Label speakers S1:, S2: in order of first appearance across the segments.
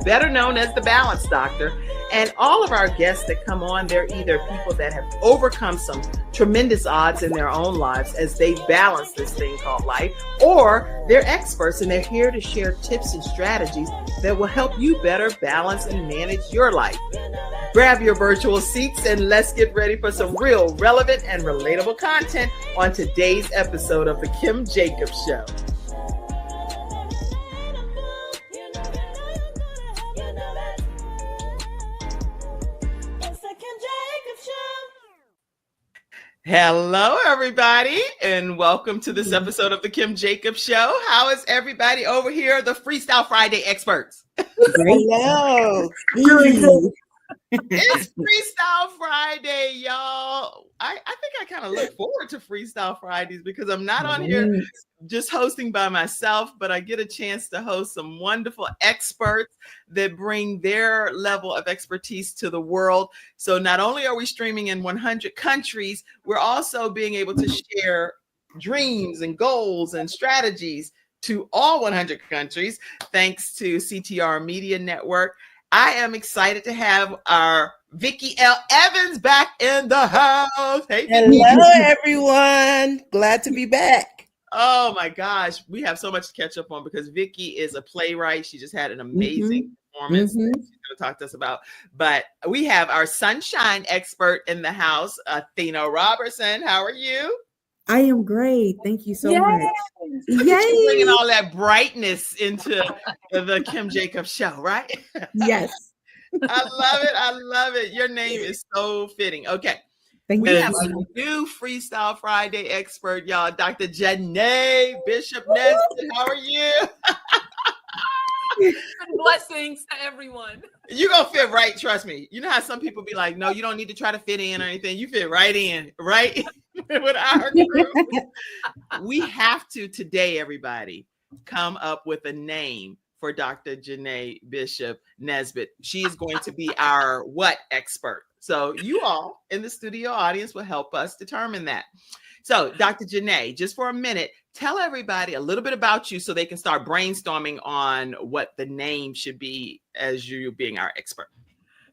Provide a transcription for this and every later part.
S1: better known as the Balance Doctor. And all of our guests that come on, they're either people that have overcome some tremendous odds in their own lives as they balance this thing called life, or they're experts and they're here to share tips and strategies that will help you better balance and manage your life. Grab your virtual seats and let's get ready for some real relevant and relatable content on today's episode of The Kim Jacobs Show. Hello, everybody, and welcome to this episode of The Kim Jacobs Show. How is everybody over here, the Freestyle Friday experts?
S2: Hello.
S1: It's Freestyle Friday, y'all. I think I kind of look forward to Freestyle Fridays because I'm not on here just hosting by myself, but I get a chance to host some wonderful experts that bring their level of expertise to the world. So not only are we streaming in 100 countries, we're also being able to share dreams and goals and strategies to all 100 countries, thanks to CTR Media Network. I am excited to have our Vicki L. Evans back in the house. Hey, Vicki.
S2: Hello, everyone. Glad to be back.
S1: Oh my gosh, we have so much to catch up on because Vicki is a playwright. She just had an amazing performance that she's going to talk to us about. But we have our sunshine expert in the house, Athena Robertson. How are you?
S3: I am great. Thank you so much.
S1: Look at you bringing all that brightness into the Kim Jacobs Show, right?
S3: Yes.
S1: I love it. I love it. Your name is so fitting. Okay.
S3: Thank
S1: We
S3: you.
S1: have a new Freestyle Friday expert, y'all. Dr. Janae Bishop Nesbitt. How are you?
S4: Blessings to everyone.
S1: You're going to fit right. Trust me. You know how some people be like, no, you don't need to try to fit in or anything. You fit right in, right? With our group. We have to today, everybody, come up with a name for Dr. Janae Bishop Nesbitt. She is going to be our what expert. So you all in the studio audience will help us determine that. So Dr. Janae, just for a minute, tell everybody a little bit about you so they can start brainstorming on what the name should be as you being our expert.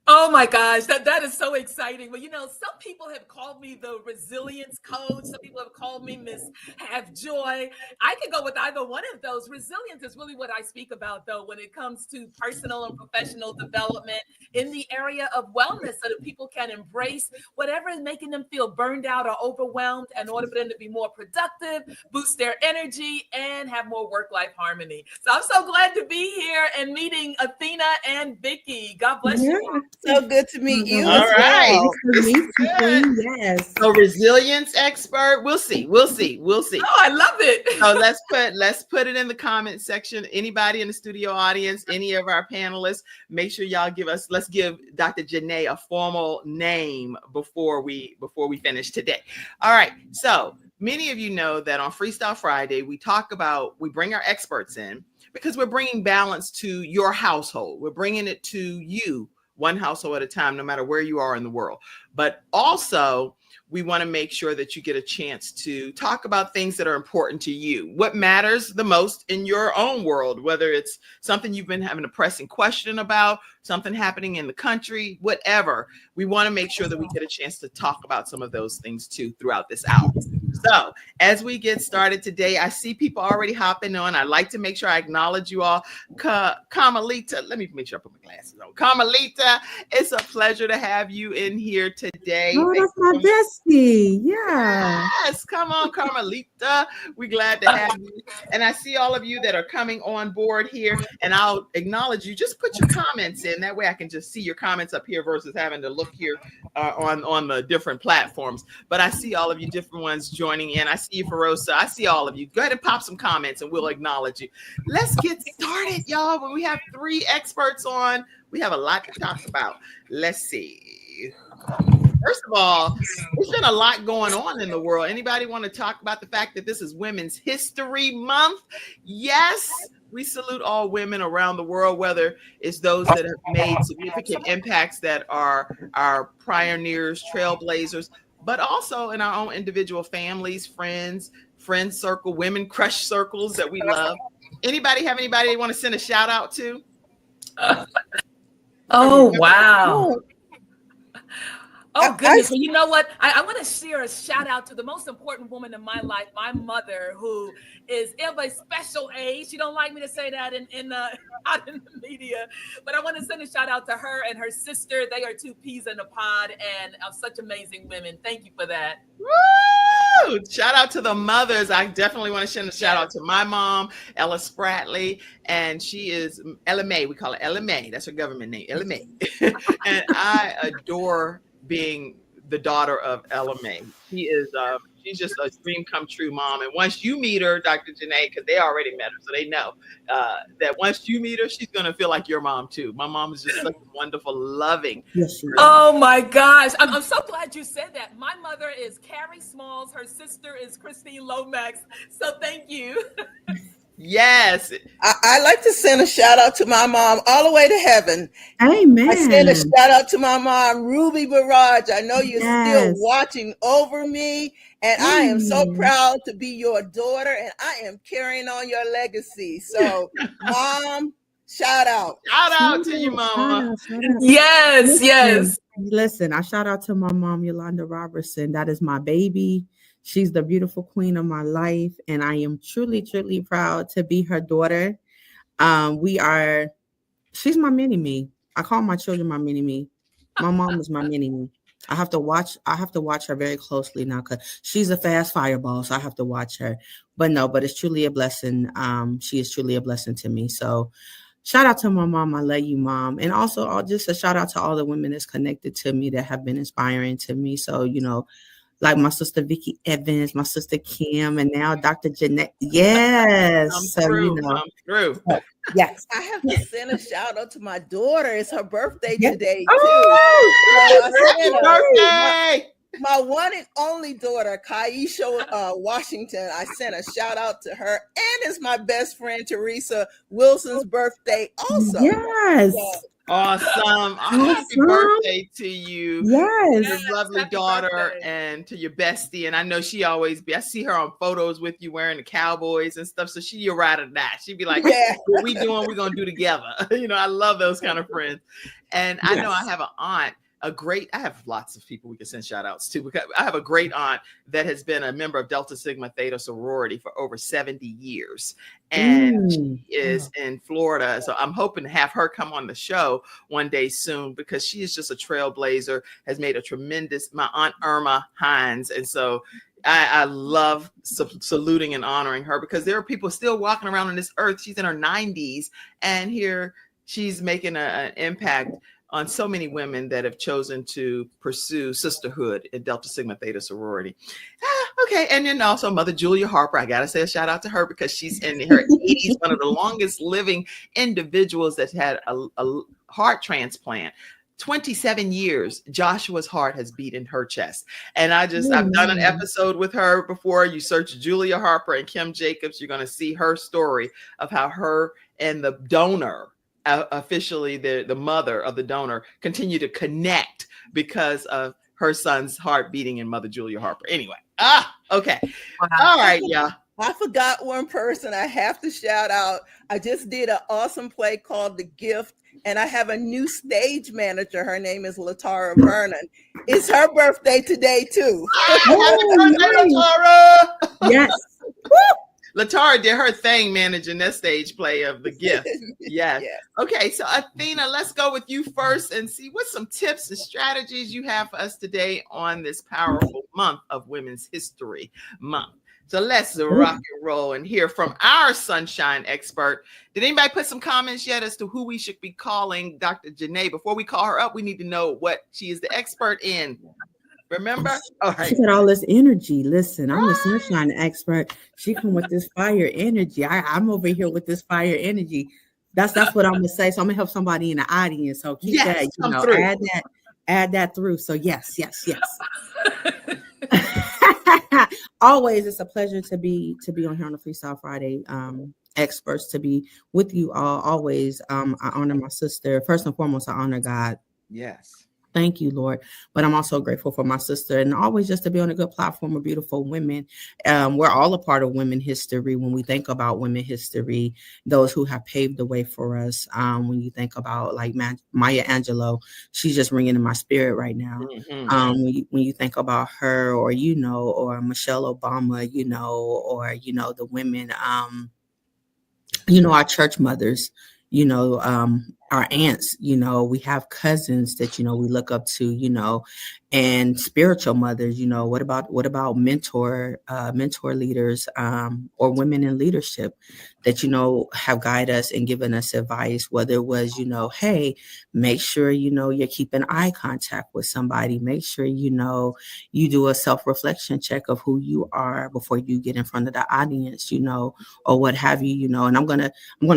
S4: Oh my gosh, that is so exciting. Well, you know, some people have called me the resilience coach. Some people have called me Miss Have Joy. I could go with either one of those. Resilience is really what I speak about, though, when it comes to personal and professional development in the area of wellness, so that people can embrace whatever is making them feel burned out or overwhelmed in order for them to be more productive, boost their energy, and have more work-life harmony. So I'm so glad to be here and meeting Athena and Vicki. God bless you.
S2: So good to meet you.
S1: All right.
S3: Yes.
S1: So resilience expert. We'll see.
S4: Oh, I love it.
S1: So let's put it in the comment section. Anybody in the studio audience, any of our panelists, make sure y'all let's give Dr. Janae a formal name before we finish today. All right. So many of you know that on Freestyle Friday, we bring our experts in because we're bringing balance to your household. We're bringing it to you, one household at a time, no matter where you are in the world. But also, we want to make sure that you get a chance to talk about things that are important to you. What matters the most in your own world, whether it's something you've been having a pressing question about, something happening in the country, whatever. We want to make sure that we get a chance to talk about some of those things too throughout this hour. So as we get started today, I see people already hopping on. I'd like to make sure I acknowledge you all. Carmelita, let me make sure I put my glasses on. Carmelita, it's a pleasure to have you in here today.
S3: Oh, that's my bestie. Yeah.
S1: Yes, come on, Carmelita. We're glad to have you. And I see all of you that are coming on board here, and I'll acknowledge you. Just put your comments in. That way I can just see your comments up here versus having to look here on the different platforms. But I see all of you different ones joining in. I see you, Ferosa. I see all of you. Go ahead and pop some comments and we'll acknowledge you. Let's get started, y'all. When we have 3 experts on, we have a lot to talk about. Let's see. First of all, there's been a lot going on in the world. Anybody want to talk about the fact that this is Women's History Month? Yes, we salute all women around the world, whether it's those that have made significant impacts that are our pioneers, trailblazers, but also in our own individual families, friends circle, women crush circles that we love. Anybody have anybody they want to send a shout out to?
S4: Oh, wow.
S2: Oh,
S4: Oh,
S2: I-
S4: goodness. Well, you know what? I want to share a shout out to the most important woman in my life, my mother, who is of a special age. She don't like me to say that out in the media, but I want to send a shout out to her and her sister. They are two peas in a pod and are such amazing women. Thank you for that.
S1: Woo! Shout out to the mothers. I definitely want to send a shout out to my mom, Ella Spratley, and she is Ella May. We call her Ella May. That's her government name, Ella May. And I adore being the daughter of Ella May. She's just a dream come true mom. And once you meet her, Dr. Janae, because they already met her, so they know that once you meet her, she's gonna feel like your mom too. My mom is just such a wonderful, loving.
S3: Yes, she is.
S4: Oh my gosh. I'm so glad you said that. My mother is Carrie Smalls. Her sister is Christine Lomax. So thank you.
S1: Yes.
S2: I like to send a shout out to my mom all the way to heaven.
S3: Amen.
S2: I send a shout out to my mom, Ruby Barrage. I know you're still
S3: Yes.
S2: watching over me, and I am so
S3: Mm.
S2: proud to be your daughter, and I am carrying on your legacy. So, Mom, shout out.
S1: Shout out to you,
S3: Shout
S1: mama.
S3: out, shout out.
S4: Yes, yes.
S3: Listen, I shout out to my mom, Yolanda Robertson. That is my baby. She's the beautiful queen of my life, and I am truly, truly proud to be her daughter. She's my mini me. I call my children my mini me. My mom is my mini me. I have to watch her very closely now because she's a fast fireball, so I have to watch her. But it's truly a blessing. She is truly a blessing to me. So shout out to my mom. I love you, Mom. And also just a shout out to all the women that's connected to me that have been inspiring to me. So, like my sister Vicki Evans, my sister Kim, and now Dr. Jeanette. Yes.
S1: I'm through.
S3: Yes.
S2: I have to send a shout out to my daughter. It's her birthday
S3: Yes.
S2: today, too.
S3: Oh,
S2: I send
S1: Birthday!
S2: my one and only daughter, Kaisha Washington, I sent a shout out to her. And it's my best friend, Teresa Wilson's birthday also.
S3: Yes.
S2: So,
S1: Awesome. Happy birthday to you.
S3: Yes.
S1: Your lovely
S4: Happy
S1: daughter
S4: birthday.
S1: and to your bestie. And I know I see her on photos with you wearing the Cowboys and stuff. So you're right at that. She'd be like,
S2: yeah.
S1: what we doing, we're going to do together. I love those kind of friends. And I know I have an aunt, I have lots of people we can send shout outs to, because I have a great aunt that has been a member of Delta Sigma Theta sorority for over 70 years. And she is in Florida. So I'm hoping to have her come on the show one day soon, because she is just a trailblazer, has made my Aunt Irma Hines. And so I love saluting and honoring her, because there are people still walking around on this earth. She's in her 90s, and here she's making an impact on so many women that have chosen to pursue sisterhood in Delta Sigma Theta sorority. Okay. And then also Mother Julia Harper. I got to say a shout out to her, because she's in her 80s, one of the longest living individuals that's had a heart transplant. 27 years, Joshua's heart has beat in her chest. And I've done an episode with her before. You search Julia Harper and Kim Jacobs, you're going to see her story of how her and the donor, officially the mother of the donor, continue to connect because of her son's heart beating in Mother Julia Harper. Anyway, okay. Wow. All right, yeah.
S2: I forgot one person I have to shout out. I just did an awesome play called The Gift, and I have a new stage manager. Her name is Latara Vernon. It's her birthday today, too.
S1: Latara!
S3: Yes.
S1: Latara did her thing managing that stage play of The Gift. Yes. Yeah. Okay, so Athena, let's go with you first and see what some tips and strategies you have for us today on this powerful month of Women's History Month. So let's rock and roll and hear from our sunshine expert. Did anybody put some comments yet as to who we should be calling Dr. Janae? Before we call her up, we need to know what she is the expert in. Remember? All right.
S3: She got all this energy. Listen, I'm the sunshine expert. She come with this fire energy. I'm over here with this fire energy. That's what I'm gonna say. So I'm gonna help somebody in the audience. So keep that, add that through. So yes. Always, it's a pleasure to be on here on the Freestyle Friday. Experts, to be with you all always. I honor my sister. First and foremost, I honor God.
S1: Yes.
S3: Thank you, Lord. But I'm also grateful for my sister, and always just to be on a good platform of beautiful women. We're all a part of women history when we think about women history, those who have paved the way for us. When you think about like Maya Angelou, she's just ringing in my spirit right now.
S1: Mm-hmm.
S3: When you think about her, or or Michelle Obama, or the women, our church mothers, our aunts, we have cousins that, we look up to, and spiritual mothers, what about mentor leaders, or women in leadership that, have guided us and given us advice, whether it was, hey, make sure, you're keeping eye contact with somebody, make sure, you do a self-reflection check of who you are before you get in front of the audience, or what have you, and I'm gonna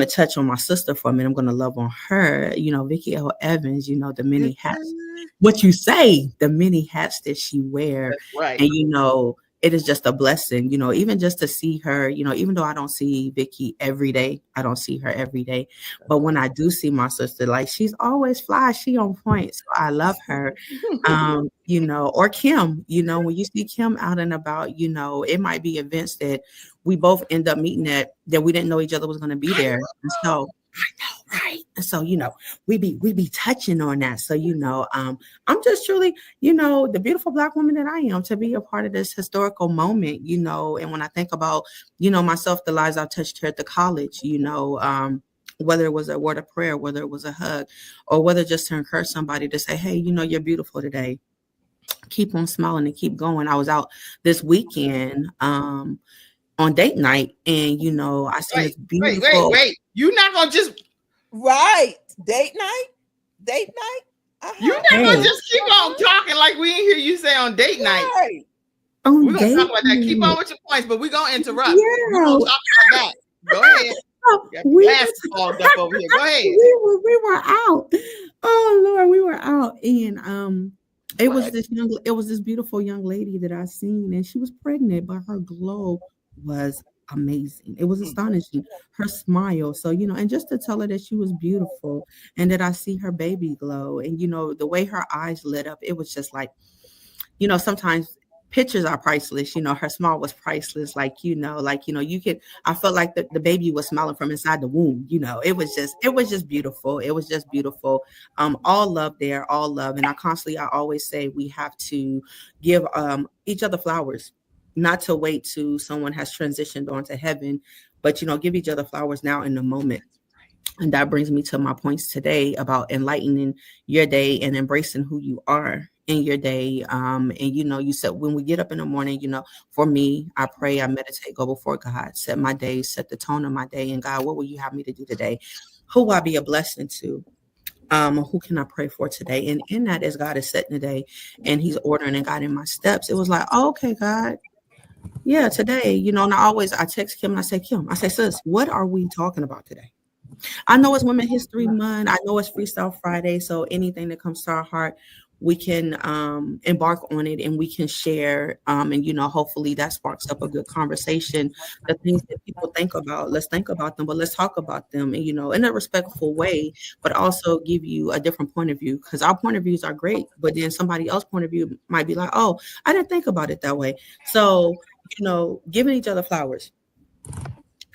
S3: touch on my sister for a minute. I'm gonna love on her, Vicki L. Evans, the many hats. What you say, the many hats that she wear.
S1: That's right.
S3: And it is just a blessing, even just to see her, even though I don't see Vicki every day, I don't see her every day. But when I do see my sister, like she's always fly, she on point. So I love her. Or Kim, when you see Kim out and about, it might be events that we both end up meeting at that we didn't know each other was going to be there. And so I know, right? And so, we be touching on that. So, I'm just truly, the beautiful Black woman that I am to be a part of this historical moment, and when I think about, myself, the lives I've touched here at the college, whether it was a word of prayer, whether it was a hug, or whether just to encourage somebody to say, hey, you're beautiful today. Keep on smiling and keep going. I was out this weekend, on date night, and I see this beautiful.
S1: Wait! You're not gonna just
S2: date night.
S1: You're not gonna just keep on talking like we ain't hear you say on date night.
S2: Right.
S1: We're gonna talk about that. Keep on with your points, but we're gonna interrupt. We're gonna talk about that. Go ahead. All up over here. Go ahead.
S3: We were out. Oh Lord, we were out, and it was this beautiful young lady that I seen, and she was pregnant, but her glow was amazing. It was astonishing. Her smile. So, and just to tell her that she was beautiful and that I see her baby glow, and, the way her eyes lit up, it was just like, sometimes pictures are priceless. Her smile was priceless. You could, I felt like the baby was smiling from inside the womb. It was just beautiful. It was just beautiful. All love there, all love. And I always say we have to give each other flowers, not to wait till someone has transitioned on to heaven, but, give each other flowers now in the moment. And that brings me to my points today about enlightening your day and embracing who you are in your day. And, you said when we get up in the morning, for me, I pray, I meditate, go before God, set my day, set the tone of my day. And God, what will you have me to do today? Who will I be a blessing to? Who can I pray for today? And in that, as God is setting the day and he's ordering and guiding my steps, it was like, oh, okay, God. Yeah, today, and I text Kim and I say, sis, what are we talking about today? I know it's Women's History Month. I know it's Freestyle Friday. So anything that comes to our heart, we can embark on it and we can share. And, hopefully that sparks up a good conversation. The things that people think about, let's think about them, but let's talk about them, and, in a respectful way, but also give you a different point of view, because our point of views are great. But then somebody else's point of view might be like, oh, I didn't think about it that way. So, giving each other flowers.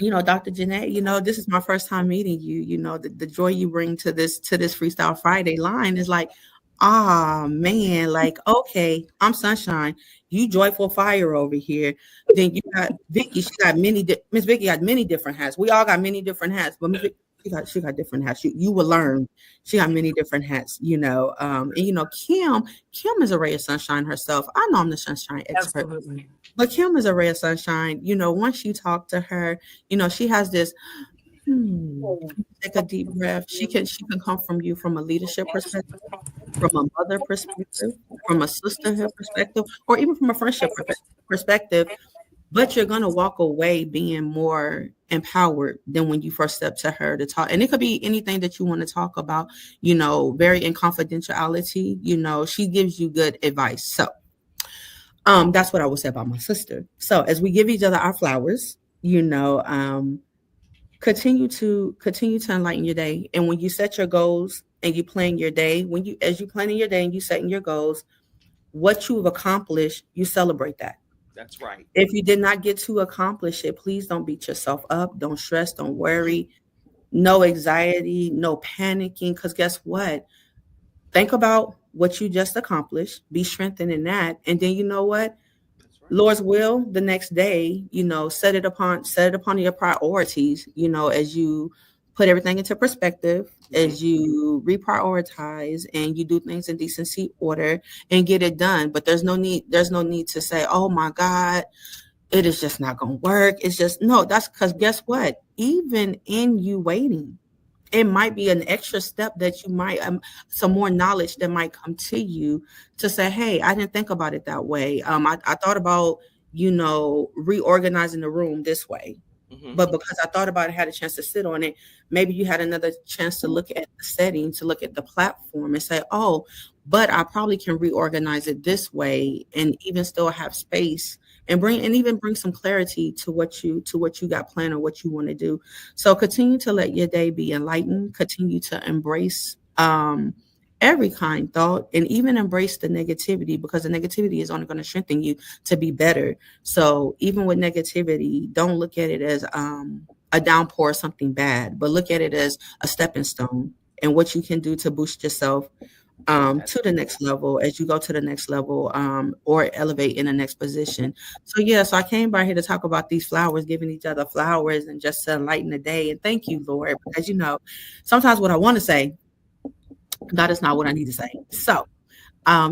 S3: Dr. Janae, this is my first time meeting you. The joy you bring to this Freestyle Friday line is like, man, like, okay, I'm sunshine. You joyful fire over here. Then you got Vicki. Miss Vicki got many different hats. We all got many different hats, but Miss Vicki, she got different hats. You will learn. She got many different hats, and Kim is a ray of sunshine herself. I know I'm the sunshine expert.
S4: Absolutely.
S3: But Kim is a ray of sunshine. Once you talk to her, she has this, take a deep breath. She can come from you from a leadership perspective, from a mother perspective, from a sisterhood perspective, or even from a friendship perspective. But you're going to walk away being more empowered than when you first step to her to talk. And it could be anything that you want to talk about, very in confidentiality. She gives you good advice. So that's what I would say about my sister. So as we give each other our flowers, continue to enlighten your day. And when you set your goals and you plan your day, as you planning your day and you setting your goals, what you've accomplished, you celebrate that.
S1: That's right.
S3: If you did not get to accomplish it, please don't beat yourself up. Don't stress. Don't worry. No anxiety, no panicking. Because guess what? Think about what you just accomplished. Be strengthened in that. And then you know what?
S1: That's right.
S3: Lord's will, the next day, set it upon your priorities, as you put everything into perspective, as you reprioritize and you do things in decency order and get it done. But there's no need to say, oh my God, it is just not going to work. It's just, no, that's because guess what? Even in you waiting, it might be an extra step that you might, some more knowledge that might come to you to say, hey, I didn't think about it that way. I thought about, reorganizing the room this way. But because I thought about it, had a chance to sit on it, maybe you had another chance to look at the setting, to look at the platform and say, oh, but I probably can reorganize it this way and even still have space and bring some clarity to what you got planned or what you want to do. So continue to let your day be enlightened, continue to embrace every kind thought, and even embrace the negativity, because the negativity is only going to strengthen you to be better. So even with negativity, don't look at it as a downpour or something bad, but look at it as a stepping stone and what you can do to boost yourself to the next level as you go to the next level or elevate in the next position. So I came by here to talk about these flowers, giving each other flowers and just to enlighten the day. And thank you, Lord, because sometimes what I want to say, that is not what I need to say. So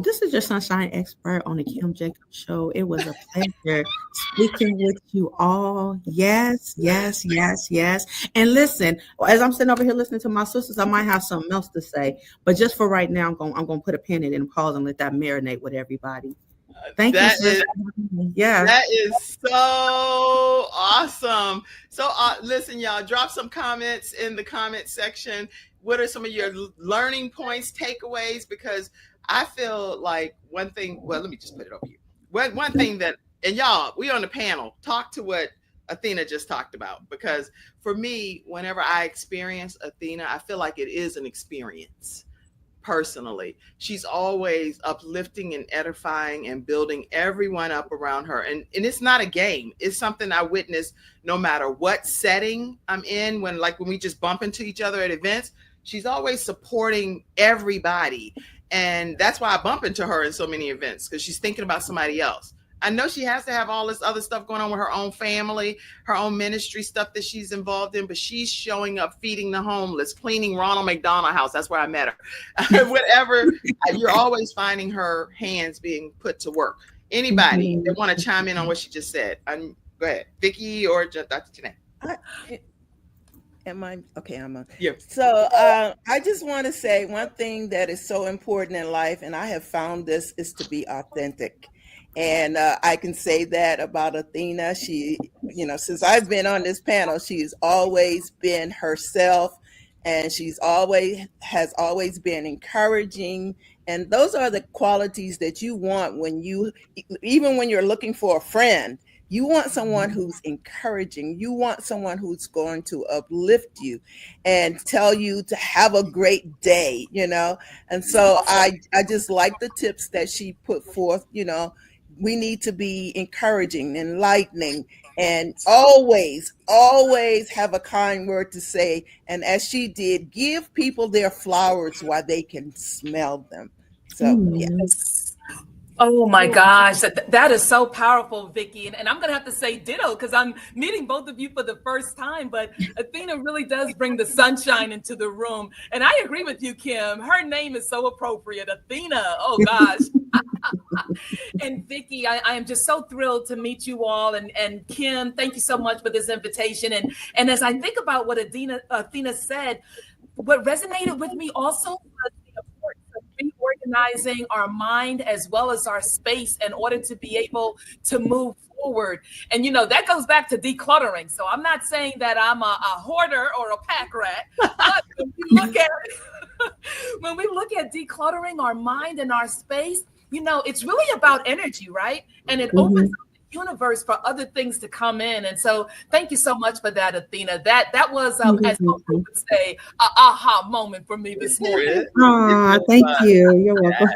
S3: this is your sunshine expert on the Kim Jacobs Show. It was a pleasure speaking with you all. Yes. And listen, as I'm sitting over here listening to my sisters, I might have something else to say. But just for right now, I'm going to put a pin in it and pause and let that marinate with everybody. Thank you, sis.
S1: That is so awesome. So listen, y'all, drop some comments in the comment section. What are some of your learning points, takeaways? Because I feel like one thing, well, let me just put it over here. One thing that, and y'all, we on the panel, talk to what Athena just talked about. Because for me, whenever I experience Athena, I feel like it is an experience. Personally, she's always uplifting and edifying and building everyone up around her. And it's not a game. It's something I witness no matter what setting I'm in. When we just bump into each other at events, she's always supporting everybody. And that's why I bump into her in so many events, because she's thinking about somebody else. I know she has to have all this other stuff going on with her own family, her own ministry stuff that she's involved in, but she's showing up, feeding the homeless, cleaning Ronald McDonald House. That's where I met her. Whatever, you're always finding her hands being put to work. Anybody that want to chime in on what she just said? Go ahead, Vicki or Dr. Janae.
S2: Am I okay? I'm on.
S1: Yeah.
S2: So I just want to say one thing that is so important in life, and I have found this, is to be authentic. And I can say that about Athena. She, since I've been on this panel, she's always been herself, and has always been encouraging. And those are the qualities that you want even when you're looking for a friend. You want someone who's encouraging. You want someone who's going to uplift you and tell you to have a great day, And so I just like the tips that she put forth. We need to be encouraging, enlightening, and always have a kind word to say. And as she did, give people their flowers while they can smell them. So, yes.
S4: Oh my gosh, that is so powerful, Vicki. And I'm going to have to say ditto, because I'm meeting both of you for the first time. But Athena really does bring the sunshine into the room. And I agree with you, Kim. Her name is so appropriate. Athena. Oh, gosh. And Vicki, I am just so thrilled to meet you all. And Kim, thank you so much for this invitation. And as I think about what Athena said, what resonated with me also was the importance of reorganizing our mind as well as our space in order to be able to move forward. And that goes back to decluttering. So I'm not saying that I'm a hoarder or a pack rat, but when we look at decluttering our mind and our space, it's really about energy, right? And it opens up the universe for other things to come in. And so thank you so much for that, Athena. That was, as Oprah would say, a aha moment for me this morning.
S3: Thank you. You're welcome.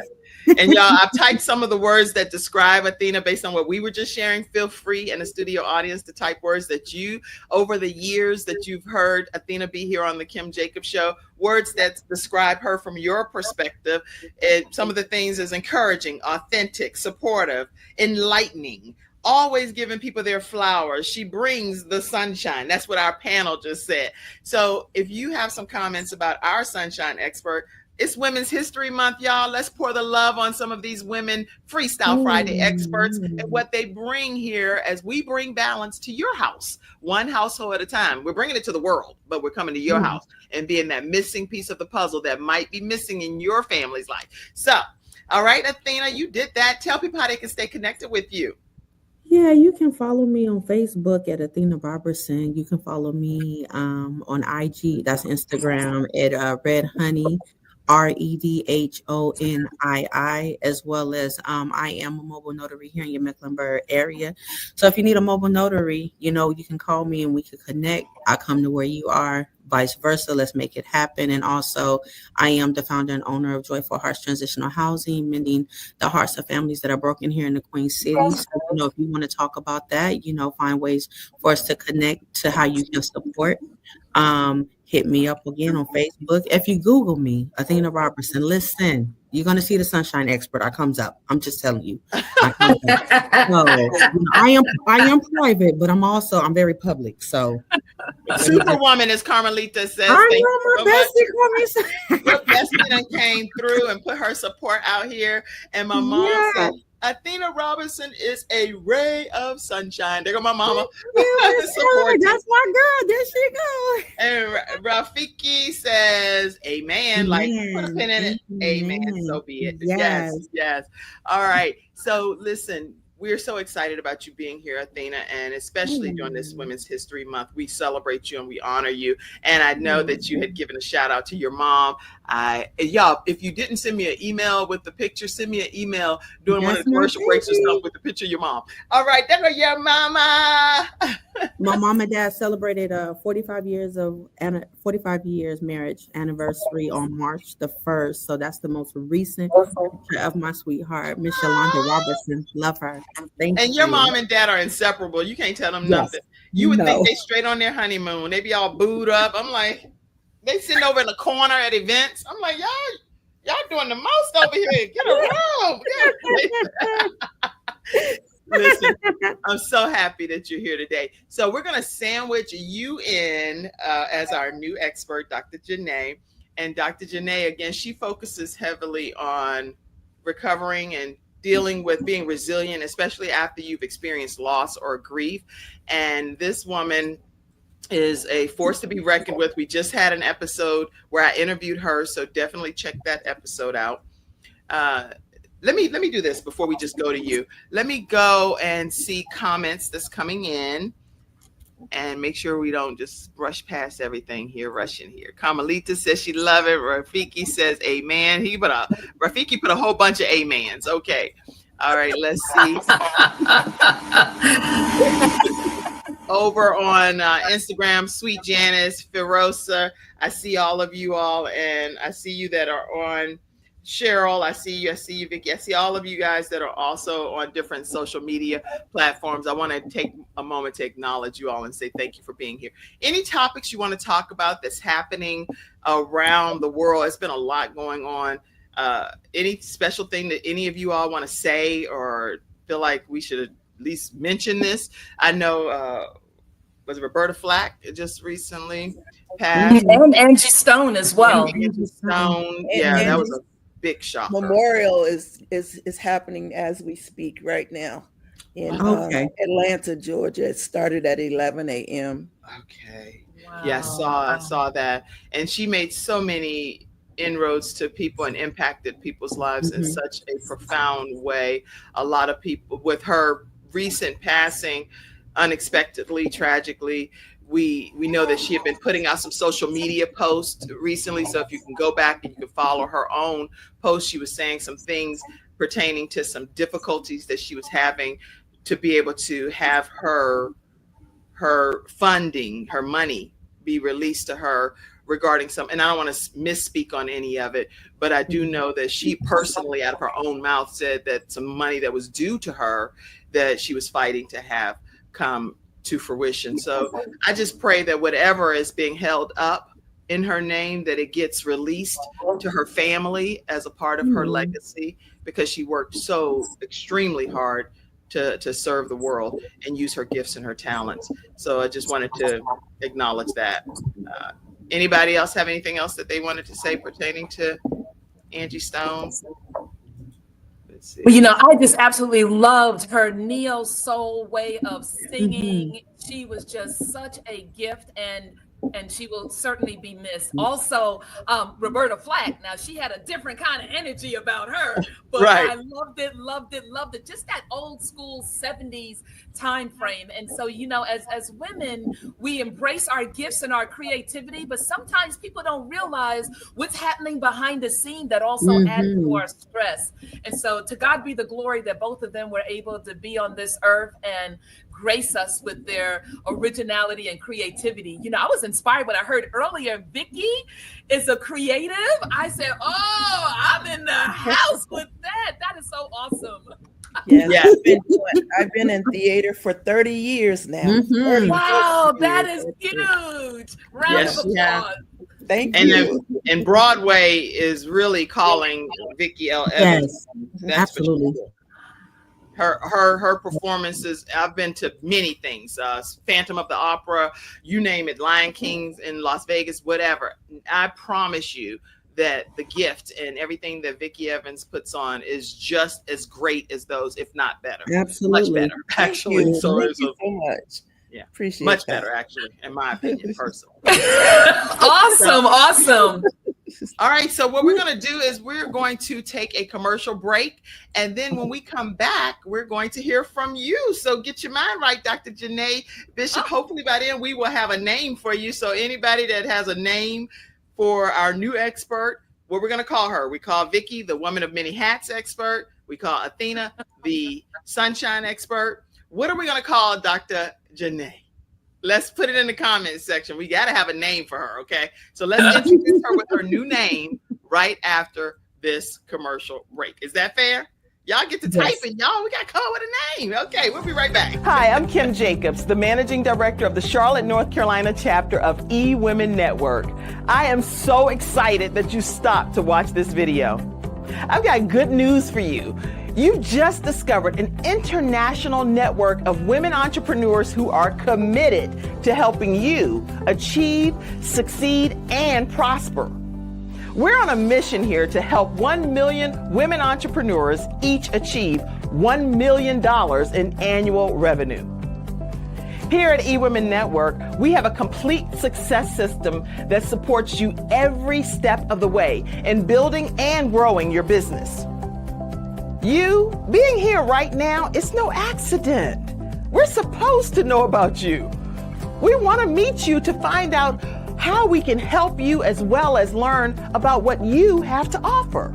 S1: And y'all, I've typed some of the words that describe Athena based on what we were just sharing. Feel free in the studio audience to type words that you, over the years that you've heard Athena be here on the Kim Jacobs Show, words that describe her from your perspective. And some of the things is encouraging, authentic, supportive, enlightening, always giving people their flowers. She brings the sunshine. That's what our panel just said. So if you have some comments about our sunshine expert, it's Women's History Month, y'all. Let's pour the love on some of these women Freestyle Friday experts and what they bring here as we bring balance to your house, one household at a time. We're bringing it to the world, but we're coming to your house and being that missing piece of the puzzle that might be missing in your family's life. So, all right, Athena, you did that. Tell people how they can stay connected with you.
S3: Yeah, you can follow me on Facebook at Athena Robertson. You can follow me on IG, that's Instagram, at Red Honey. REDHONII, as well as I am a mobile notary here in your Mecklenburg area. So if you need a mobile notary, you can call me and we can connect. I come to where you are, vice versa. Let's make it happen. And also, I am the founder and owner of Joyful Hearts Transitional Housing, mending the hearts of families that are broken here in the Queen City. So, if you want to talk about that, find ways for us to connect to how you can support. Hit me up again on Facebook. If you Google me, Athena Robertson, listen, you're going to see the sunshine expert. I comes up. I'm just telling you. So, I am private, but I'm very public. So
S1: Superwoman, as Carmelita says.
S3: I know my bestie.
S1: Your bestie done came through and put her support out here. And my mom said, Athena Robinson is a ray of sunshine. There go my mama.
S3: That's my girl. There she goes.
S1: And Rafiki says, amen. Like, put a pin in it. Amen. So be it. Yes. All right. So listen, we're so excited about you being here, Athena, and especially during this Women's History Month. We celebrate you and we honor you. And I know that you had given a shout out to your mom. Y'all, if you didn't send me an email with the picture, send me an email during one of the commercial breaks or stuff with the picture of your mom. All right, there go your mama.
S3: My mom and dad celebrated 45 years marriage anniversary on March the 1st. So that's the most recent picture of my sweetheart, Miss Yolanda Robertson. Love her. Thank you.
S1: Your mom and dad are inseparable. You can't tell them nothing. You would think they straight on their honeymoon. They be all booed up. I'm like, they sitting over in the corner at events. I'm like, y'all doing the most over here. Get around. Listen, I'm so happy that you're here today. So we're going to sandwich you in as our new expert, Dr. Janae. And Dr. Janae, again, she focuses heavily on recovering and dealing with being resilient, especially after you've experienced loss or grief. And this woman is a force to be reckoned with. We just had an episode where I interviewed her, so definitely check that episode out. Let me do this before we just go to you. Let me go and see comments that's coming in and make sure we don't just rush past everything here, rushing here. Carmelita says she love it. Rafiki says amen. Rafiki put a whole bunch of amens. Okay. All right, let's see. Over on Instagram, Sweet Janice, Ferosa, I see all of you all, and I see you that are on Cheryl. I see you, Vicky. I see all of you guys that are also on different social media platforms. I want to take a moment to acknowledge you all and say thank you for being here. Any topics you want to talk about that's happening around the world? It's been a lot going on. Any special thing that any of you all want to say or feel like we should at least mention this? I know, was it Roberta Flack just recently passed?
S4: And Angie Stone as well.
S1: Angie Stone. Yeah, that was a big shock.
S2: Memorial is happening as we speak right now in Atlanta, Georgia. It started at 11 a.m.
S1: Okay. Wow. Yeah, I saw that. And she made so many inroads to people and impacted people's lives in such a profound way. A lot of people, with her recent passing, unexpectedly, tragically, we know that she had been putting out some social media posts recently. So if you can go back and you can follow her own post, she was saying some things pertaining to some difficulties that she was having to be able to have her funding, her money be released to her regarding some, and I don't want to misspeak on any of it, but I do know that she personally out of her own mouth said that some money that was due to her that she was fighting to have come to fruition. So I just pray that whatever is being held up in her name, that it gets released to her family as a part of her legacy, because she worked so extremely hard to serve the world and use her gifts and her talents. So I just wanted to acknowledge that. Anybody else have anything else that they wanted to say pertaining to Angie Stone? Let's see.
S4: Well, you know, I just absolutely loved her neo soul way of singing. She was just such a gift, and she will certainly be missed. Also, Roberta Flack. Now, she had a different kind of energy about her, but
S1: right.
S4: I loved it. Just that old school 70s time frame. And so, you know, as women, we embrace our gifts and our creativity, but sometimes people don't realize what's happening behind the scene that also adds to our stress. And so, to God be the glory that both of them were able to be on this earth and grace us with their originality and creativity. You know, I was inspired when I heard earlier Vicky is a creative. I said, oh, I'm in the house with that. That is so awesome.
S2: Yes. I've been in theater for 30 years now.
S4: Wow, that is huge. Round of applause.
S2: Thank you.
S1: And Broadway is really calling Vicky L. Evans.
S3: Yes, absolutely.
S1: Her performances, I've been to many things, Phantom of the Opera, you name it, Lion Kings in Las Vegas, whatever. I promise you that the gift and everything that Vicky Evans puts on is just as great as those, if not better.
S3: Absolutely.
S1: Much better, actually.
S2: Thank you so much.
S1: Yeah,
S2: appreciate
S1: much
S2: that.
S1: better, actually, in my opinion, personally.
S4: Awesome.
S1: All right, so what we're going to do is we're going to take a commercial break, and then when we come back, we're going to hear from you. So get your mind right, Dr. Janae Bishop. Hopefully by then we will have a name for you. So anybody that has a name for our new expert, what we're going to call her, we call Vicky the woman of many hats expert. We call Athena the sunshine expert. What are we going to call Dr. Janae? Let's put it in the comments section. We got to have a name for her, okay? So let's introduce her with her new name right after this commercial break. Is that fair? Y'all get to typing, y'all. We got to come up with a name. Okay, we'll be right back.
S5: Hi, I'm Kim Jacobs, the managing director of the Charlotte, North Carolina chapter of eWomen Network. I am so excited that you stopped to watch this video. I've got good news for you. You've just discovered an international network of women entrepreneurs who are committed to helping you achieve, succeed, and prosper. We're on a mission here to help 1 million women entrepreneurs each achieve $1 million in annual revenue. Here at eWomen Network, we have a complete success system that supports you every step of the way in building and growing your business. You being here right now, it's no accident. We're supposed to know about you. We want to meet you to find out how we can help you as well as learn about what you have to offer.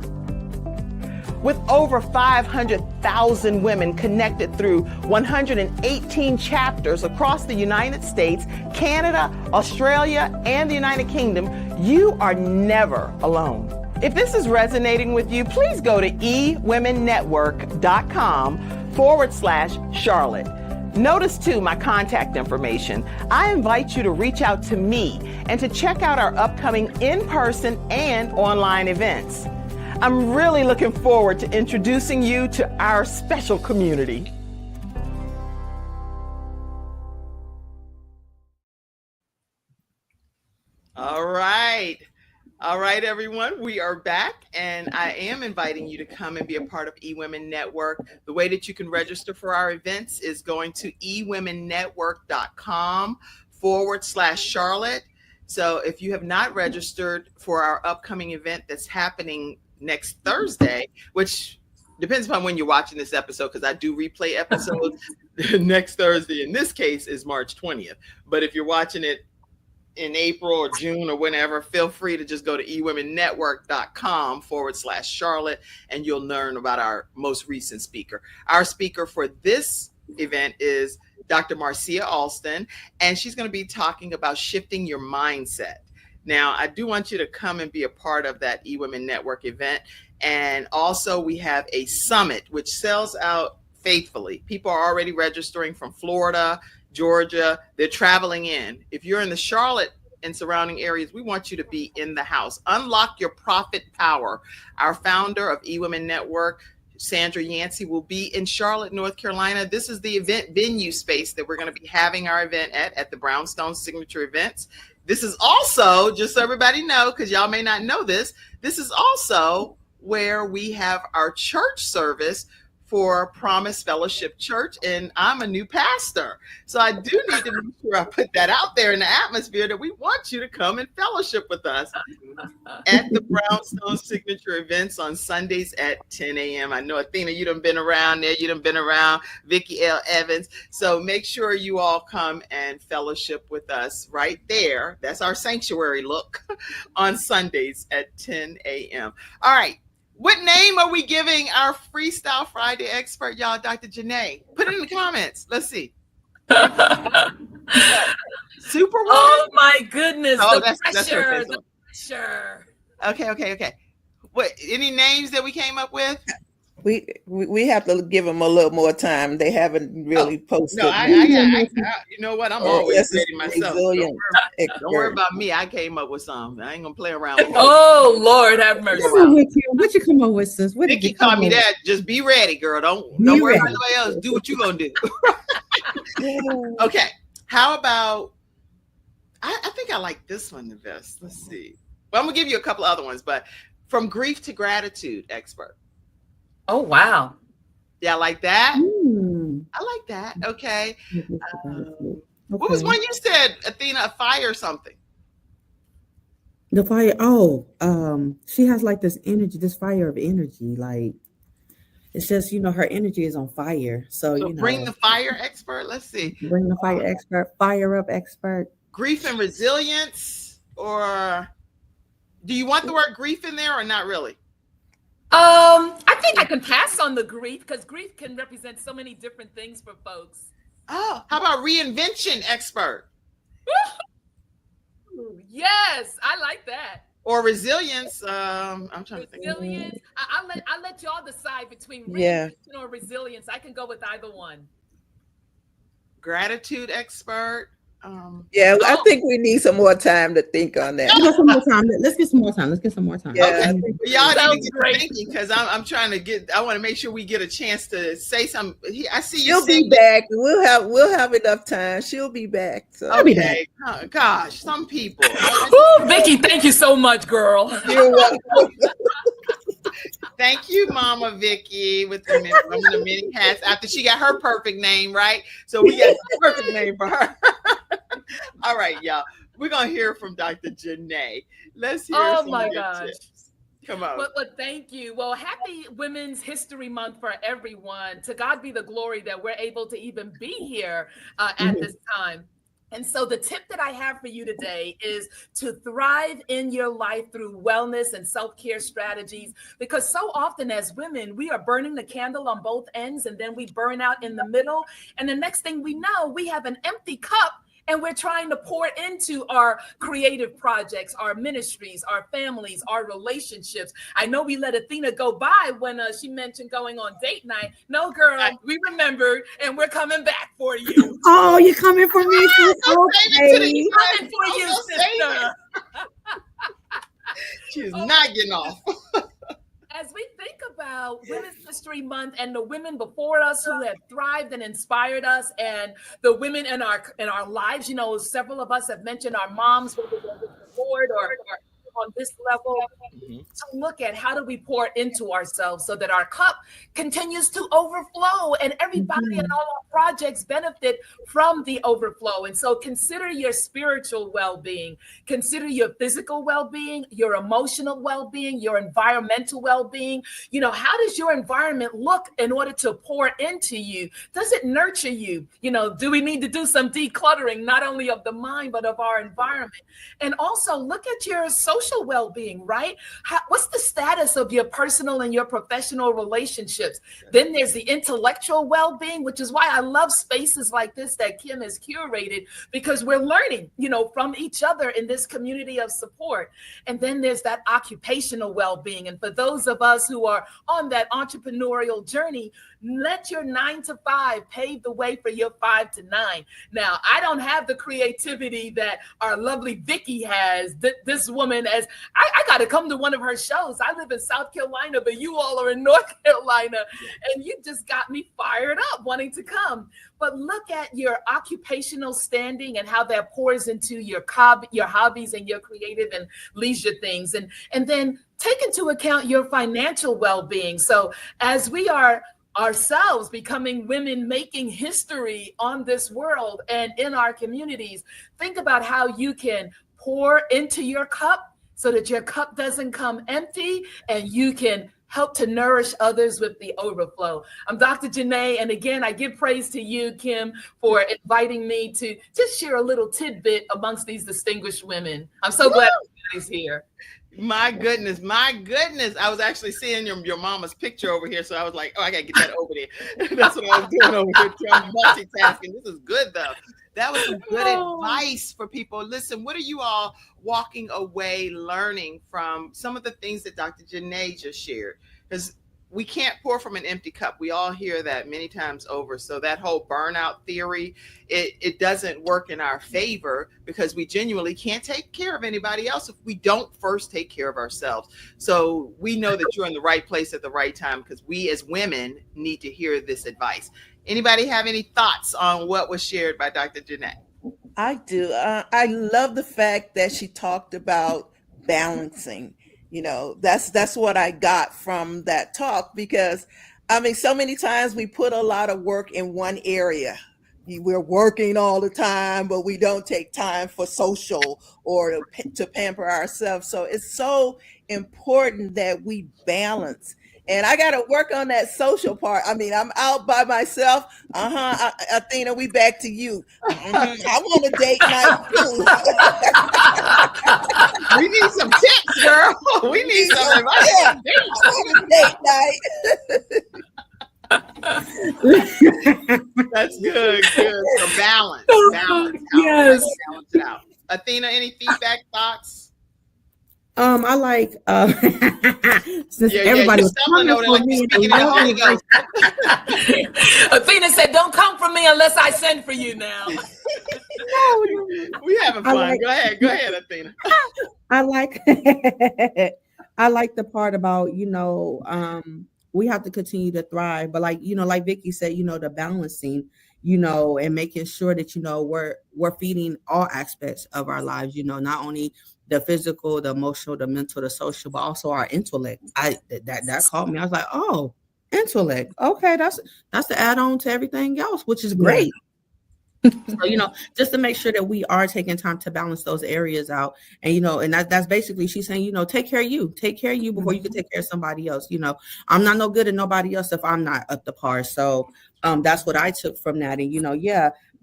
S5: With over 500,000 women connected through 118 chapters across the United States, Canada, Australia, and the United Kingdom, you are never alone. If this is resonating with you, please go to ewomennetwork.com/Charlotte. Notice too my contact information. I invite you to reach out to me and to check out our upcoming in-person and online events. I'm really looking forward to introducing you to our special community.
S1: All right, everyone, we are back, and I am inviting you to come and be a part of eWomen Network. The way that you can register for our events is going to ewomennetwork.com/Charlotte. So if you have not registered for our upcoming event that's happening next Thursday, which depends upon when you're watching this episode, because I do replay episodes next Thursday. In this case is March 20th. But if you're watching it in April or June or whenever, feel free to just go to ewomennetwork.com/Charlotte, and you'll learn about our most recent speaker. Our speaker for this event is Dr. Marcia Alston, and she's going to be talking about shifting your mindset. Now, I do want you to come and be a part of that eWomen Network event. And also we have a summit, which sells out faithfully. People are already registering from Florida, Georgia. They're traveling in. If you're in the Charlotte and surrounding areas, we want you to be in the house. Unlock your profit power. Our founder of eWomen Network, Sandra Yancey, will be in Charlotte, North Carolina. This is the event venue space that we're going to be having our event at the Brownstone Signature Events. This is also, just so everybody know, because y'all may not know this is also where we have our church service for Promise Fellowship Church, and I'm a new pastor. So I do need to make sure I put that out there in the atmosphere that we want you to come and fellowship with us at the Brownstone Signature Events on Sundays at 10 a.m. I know, Athena, you done been around there. You done been around Vicki L. Evans. So make sure you all come and fellowship with us right there. That's our sanctuary look on Sundays at 10 a.m. All right. What name are we giving our Freestyle Friday expert, y'all, Dr. Janae? Put it in the comments. Let's see. Superwoman?
S4: Oh my goodness.
S1: Oh,
S4: the
S1: that's
S4: pressure. The pressure.
S1: Okay. What, any names that we came up with?
S2: We have to give them a little more time. They haven't really posted.
S1: No, I you know what? I'm always ready myself. Don't worry about me. I came up with some. I ain't gonna play around with
S4: Oh Lord, have mercy.
S3: What you come up with, sis? What
S1: Vicky taught me that. Just be ready, girl. Don't worry about nobody else. Do what you gonna do. Okay. How about? I think I like this one the best. Let's see. Well, I'm gonna give you a couple other ones, but from grief to gratitude, expert.
S4: Oh wow.
S1: Yeah, I like that. I like that. Okay. What was one you said, Athena? Fire or something?
S3: The fire. Oh, she has like this energy, this fire of energy. Like it's just, her energy is on fire. So
S1: bring the fire, expert. Let's see.
S3: Bring the fire, expert. Fire up, expert.
S1: Grief and resilience, or do you want the word grief in there or not really?
S4: I think I can pass on the grief because grief can represent so many different things for folks.
S1: Oh, how about reinvention, expert?
S4: Yes, I like that.
S1: Or resilience. I'm trying to think.
S4: Resilience. I'll let y'all decide between reinvention or resilience. I can go with either one.
S1: Gratitude, expert.
S2: I think we need some more time to think on that.
S3: Let's get some more time.
S2: Yeah.
S1: Okay. Well, y'all need to
S4: great.
S1: get thinking because I'm trying to I want to make sure we get a chance to say something. I see you.
S2: She'll be back. We'll have enough time. She'll be back. So.
S1: Okay. Oh, gosh, some people.
S4: Ooh, Vicki, thank you so much, girl.
S2: You're welcome.
S1: Thank you, Mama Vicki, with the many hats. After she got her perfect name, right? So we got the perfect name for her. All right, y'all. We're gonna hear from Dr. Janae. Let's hear.
S4: Oh my gosh.
S1: Tips. Come on.
S4: Well, thank you. Well, happy Women's History Month for everyone. To God be the glory that we're able to even be here at this time. And so the tip that I have for you today is to thrive in your life through wellness and self-care strategies, because so often as women, we are burning the candle on both ends and then we burn out in the middle. And the next thing we know, we have an empty cup and we're trying to pour into our creative projects, our ministries, our families, our relationships. I know we let Athena go by when she mentioned going on date night. No, girl, we remembered and we're coming back for you.
S3: Oh, you're coming for me, sis?
S4: Coming for you, sister.
S1: She's not getting off.
S4: As we think about Women's History Month and the women before us who have thrived and inspired us, and the women in our lives, several of us have mentioned our moms, whether they're with the board or on this level, to look at how do we pour into ourselves so that our cup continues to overflow and everybody and all our projects benefit from the overflow. And so consider your spiritual well-being, consider your physical well-being, your emotional well-being, your environmental well-being. How does your environment look in order to pour into you? Does it nurture you? Do we need to do some decluttering, not only of the mind, but of our environment? And also look at your social well-being, right? What's the status of your personal and your professional relationships? Then there's the intellectual well-being, which is why I love spaces like this that Kim has curated, because we're learning, from each other in this community of support. And then there's that occupational well-being. And for those of us who are on that entrepreneurial journey, let your 9 to 5 pave the way for your 5 to 9. Now, I don't have the creativity that our lovely Vicky has. This woman, as I got to come to one of her shows. I live in South Carolina, but you all are in North Carolina, and you just got me fired up wanting to come. But look at your occupational standing and how that pours into your hobbies and your creative and leisure things. And then take into account your financial well-being. So as we are ourselves becoming women making history on this world and in our communities, think about how you can pour into your cup so that your cup doesn't come empty, and you can help to nourish others with the overflow. I'm Dr. Janae, and again, I give praise to you, Kim, for inviting me to just share a little tidbit amongst these distinguished women. I'm so glad everybody's here.
S1: My goodness. I was actually seeing your mama's picture over here, so I was like, oh, I gotta get that over there. That's what I was doing over here, trying multitasking. This is good though. That was some good advice for people. Listen, what are you all walking away learning from some of the things that Dr. Janae just shared? Because we can't pour from an empty cup. We all hear that many times over. So that whole burnout theory, it doesn't work in our favor, because we genuinely can't take care of anybody else if we don't first take care of ourselves. So we know that you're in the right place at the right time, because we as women need to hear this advice. Anybody have any thoughts on what was shared by Dr. Janae?
S2: I do. I love the fact that she talked about balancing. That's what I got from that talk, because so many times we put a lot of work in one area. We're working all the time, but we don't take time for social or to pamper ourselves. So it's so important that we balance. And I got to work on that social part. I'm out by myself. Athena, we back to you. I want a date night too.
S1: We need some tips, girl. We need some advice.
S2: Yeah, I want a date night.
S1: That's good. So balance.
S4: Yes.
S1: Balance it out. Athena, any feedback, thoughts?
S3: I like since everybody was coming for me.
S4: Athena said, "Don't come for me unless I send for you." Now,
S1: we having fun. Go ahead, Athena.
S3: I like the part about we have to continue to thrive, but like Vicky said, the balancing, and making sure that we're feeding all aspects of our lives. Not only the physical, the emotional, the mental, the social, but also our intellect. That caught me. I was like, oh, intellect. Okay, that's the add-on to everything else, which is great. So, just to make sure that we are taking time to balance those areas out. And, and that's basically, she's saying, take care of you before you can take care of somebody else. I'm not no good at nobody else if I'm not up to par. So that's what I took from that. And,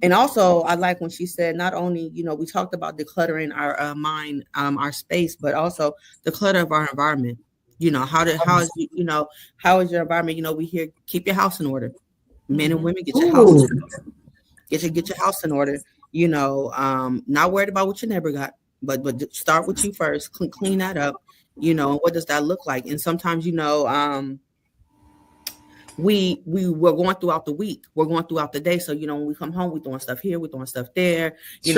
S3: and also I like when she said, not only, we talked about decluttering our mind, our space, but also the clutter of our environment. How is your environment? We hear, keep your house in order. Men and women, get your house in order. Get your house in order, not worried about what your neighbor got, but start with you first, clean that up, and what does that look like? And sometimes, we're going throughout the week, we're going throughout the day. So, when we come home, we're doing stuff here, we're doing stuff there, we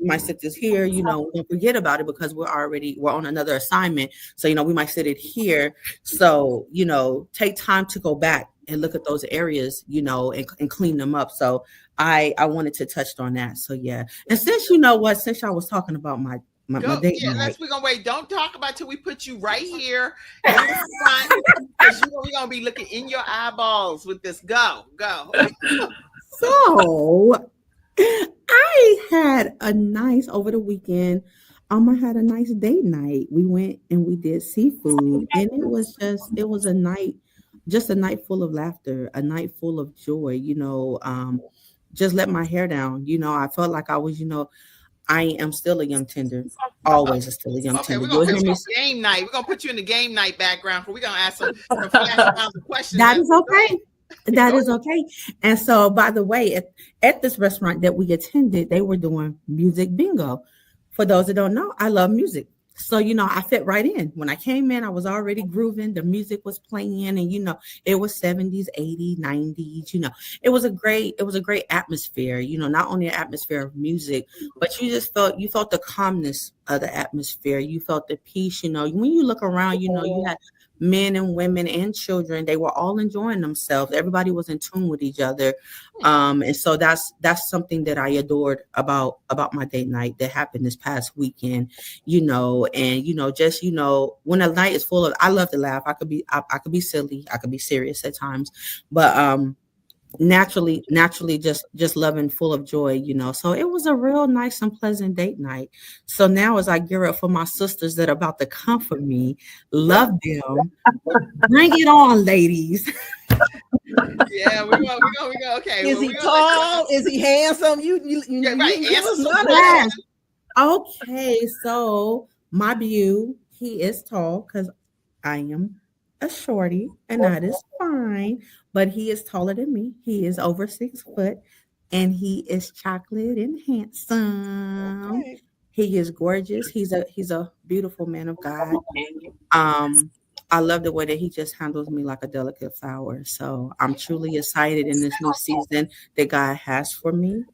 S3: might sit this here, we don't forget about it because we're on another assignment. So, we might sit it here. So, take time to go back and look at those areas, and clean them up. So I wanted to touch on that. So yeah. And since since I was talking about my date night,
S1: we're gonna wait. Don't talk about till we put you right here in the front, because we're gonna be looking in your eyeballs with this. Go.
S3: So I had a nice over the weekend. I had a nice date night. We went and we did seafood, and it was a night. Just a night full of laughter, a night full of joy, just let my hair down. I felt like I was, I am still a young tender. Always still a young
S1: Okay,
S3: tender.
S1: we're gonna
S3: You'll
S1: put
S3: hear
S1: you
S3: me.
S1: on game night. We're gonna put you in the game night background. We're gonna ask some flash rounds of questions.
S3: That is okay. That
S1: Go
S3: is okay. And so, by the way, at this restaurant that we attended, they were doing music bingo. For those that don't know, I love music. So, I fit right in. When I came in, I was already grooving. The music was playing, and it was 70s, 80s, 90s. It was a great atmosphere, not only an atmosphere of music, but you felt the calmness of the atmosphere. You felt the peace, when you look around, you had men and women and children. They were all enjoying themselves. Everybody was in tune with each other. And so that's something that I adored about my date night that happened this past weekend, and just when a night is full of, I love to laugh. I could be silly, I could be serious at times, but naturally just loving, full of joy. So it was a real nice and pleasant date night. So now, as I gear up for my sisters that are about to come for me, love them, bring it on, ladies.
S1: Yeah, we go. Okay.
S2: Is he tall? Is he handsome?
S1: Yeah, right.
S2: You give us none of
S3: Yes.
S2: that.
S3: Okay, so my view, he is tall because I am a shorty, and that is fine. But he is taller than me. He is over 6 foot, and he is chocolate and handsome.
S2: Okay.
S3: He is gorgeous. He's a beautiful man of God. I love the way that he just handles me like a delicate flower. So I'm truly excited in this new season that God has for me,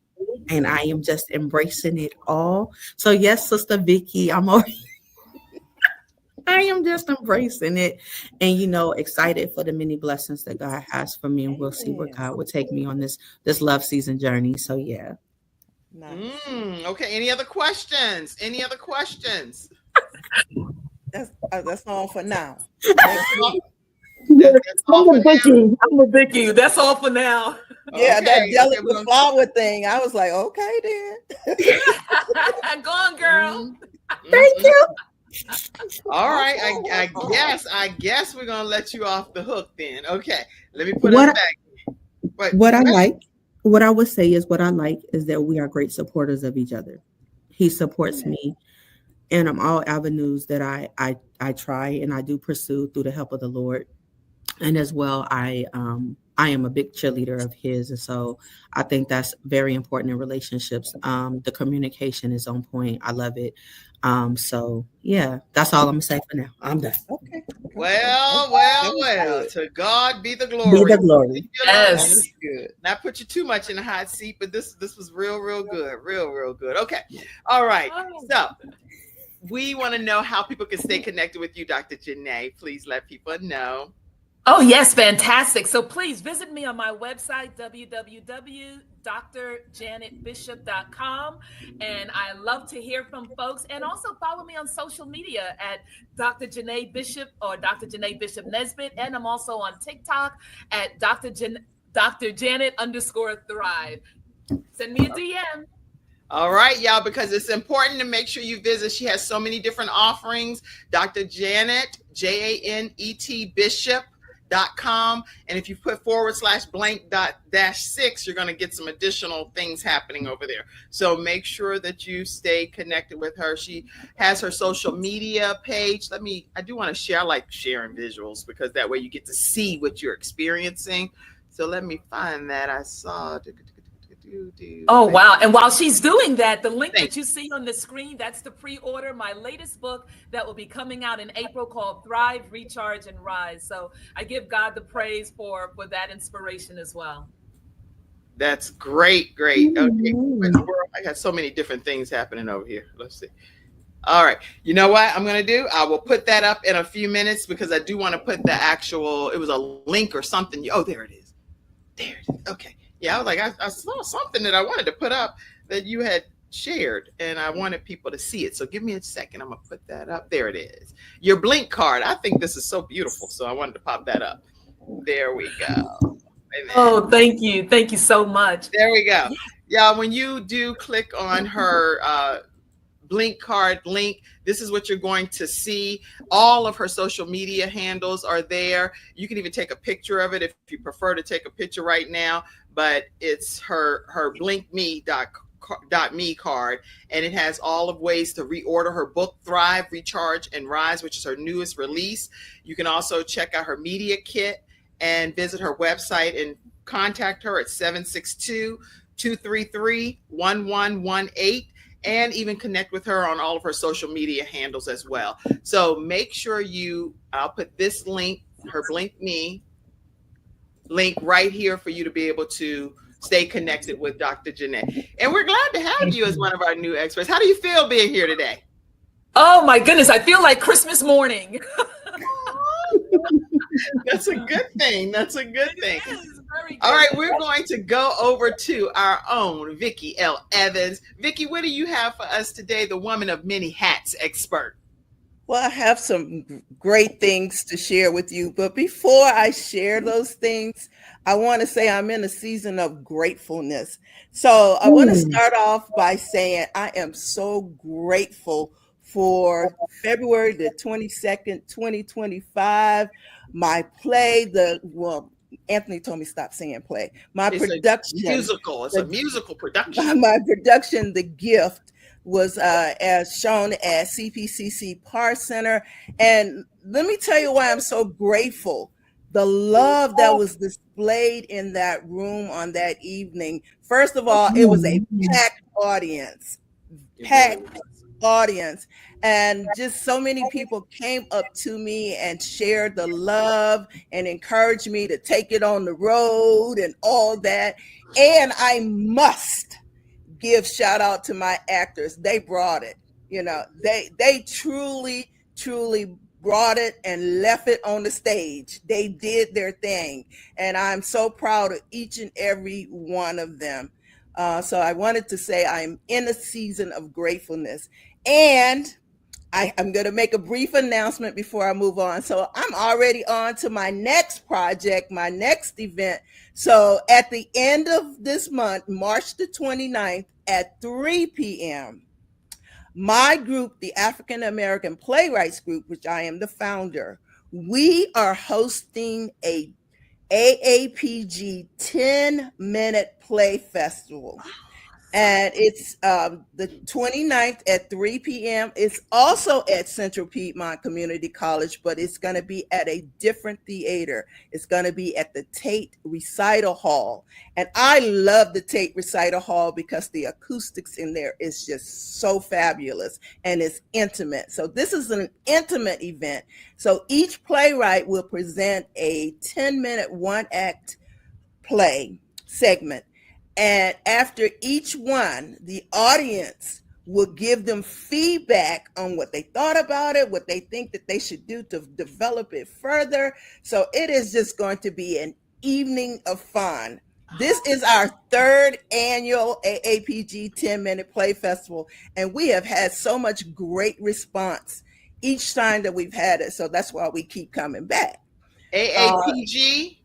S3: and I am just embracing it all. So yes, Sister Vicky, I am just embracing it, and excited for the many blessings that God has for me, and we'll see where God will take me on this love season journey. So yeah.
S2: Nice.
S1: Okay. Any other questions?
S2: That's all for now.
S1: That's all for now.
S4: I'm with Vicky. That's all for now.
S2: Yeah, that
S1: Okay,
S2: delicate flower thing. I was like, okay, then.
S4: Go on, girl.
S3: Thank you.
S1: All right. I guess we're gonna let you off the hook then. Okay. Let me put it back.
S3: What I would say is that we are great supporters of each other. He supports me in all avenues that I try and I do pursue through the help of the Lord. And as well, I am a big cheerleader of his. And so I think that's very important in relationships. The communication is on point. I love it. So yeah, that's all I'm gonna say for now. I'm done.
S2: Okay.
S1: Well. To God be the glory.
S3: Be the glory.
S4: Yes.
S1: Good. Not put you too much in the hot seat, but this was real good. Real good. Okay. All right. So we want to know how people can stay connected with you, Dr. Janae. Please let people know.
S4: Oh, yes, fantastic. So please visit me on my website, www.drjanetbishop.com. And I love to hear from folks. And also follow me on social media at Dr. Janae Bishop or Dr. Janae Bishop Nesbitt. And I'm also on TikTok at Dr. Janet_Thrive. Send me a DM.
S1: All right, y'all, because it's important to make sure you visit. She has so many different offerings. Dr. Janet, JANET Bishop.com. And if you put /blank.-6, you're going to get some additional things happening over there. So make sure that you stay connected with her. She has her social media page. I do want to share, I like sharing visuals because that way you get to see what you're experiencing. So let me find that. I saw.
S4: Oh, wow. And while she's doing that, the link that you see on the screen, that's to pre-order my latest book that will be coming out in April called Thrive, Recharge, and Rise. So I give God the praise for that inspiration as well.
S1: That's great. Okay. I got so many different things happening over here. Let's see. All right. You know what I'm going to do? I will put that up in a few minutes because I do want to put the actual, it was a link or something. Oh, there it is. Okay. Yeah, I was like, I saw something that I wanted to put up that you had shared, and I wanted people to see it. So give me a second. I'm going to put that up. There it is. Your Blink card. I think this is so beautiful, so I wanted to pop that up. There we go.
S4: Oh, thank you. Thank you so much.
S1: There we go. Yeah, when you do click on her Blink card link, this is what you're going to see. All of her social media handles are there. You can even take a picture of it if you prefer to take a picture right now, but it's her blinkme.com .me card, and it has all of ways to reorder her book, Thrive, Recharge, and Rise, which is her newest release. You can also check out her media kit and visit her website and contact her at 762-233-1118, and even connect with her on all of her social media handles as well. So make sure I'll put this link, her Blink Me link right here for you to be able to stay connected with Dr. Janae. And we're glad to have you as one of our new experts. How do you feel being here today?
S4: Oh my goodness, I feel like Christmas morning.
S1: That's a good thing. That's a good thing.
S4: Very good.
S1: All right, we're going to go over to our own Vicki L. Evans. Vicki, what do you have for us today, the woman of many hats expert?
S2: Well, I have some great things to share with you. But before I share those things, I want to say I'm in a season of gratefulness. So I want to start off by saying I am so grateful for February the 22nd, 2025. My play, Anthony told me stop saying play.
S1: It's a musical production.
S2: My production, The Gift, was as shown at CPCC Par Center. And let me tell you why I'm so grateful. The love that was displayed in that room on that evening. First of all, it was a packed audience. And just so many people came up to me and shared the love and encouraged me to take it on the road and all that. And I must give shout out to my actors. They brought it. They truly brought it and left it on the stage. They did their thing, and I'm so proud of each and every one of them. So I wanted to say I'm in a season of gratefulness, and I'm going to make a brief announcement before I move on. So I'm already on to my next project, my next event. So at the end of this month, March the 29th at 3 p.m., my group, the African American Playwrights Group, which I am the founder, we are hosting a AAPG 10-minute play festival. And it's the 29th at 3 p.m. It's also at Central Piedmont Community College, but it's going to be at a different theater. It's going to be at the Tate Recital Hall. And I love the Tate Recital Hall because the acoustics in there is just so fabulous and it's intimate. So this is an intimate event. So each playwright will present a 10-minute one-act play segment. And after each one, the audience will give them feedback on what they thought about it, what they think that they should do to develop it further. So it is just going to be an evening of fun. This is our third annual AAPG 10-minute play festival, and we have had so much great response each time that we've had it. So that's why we keep coming back.
S1: AAPG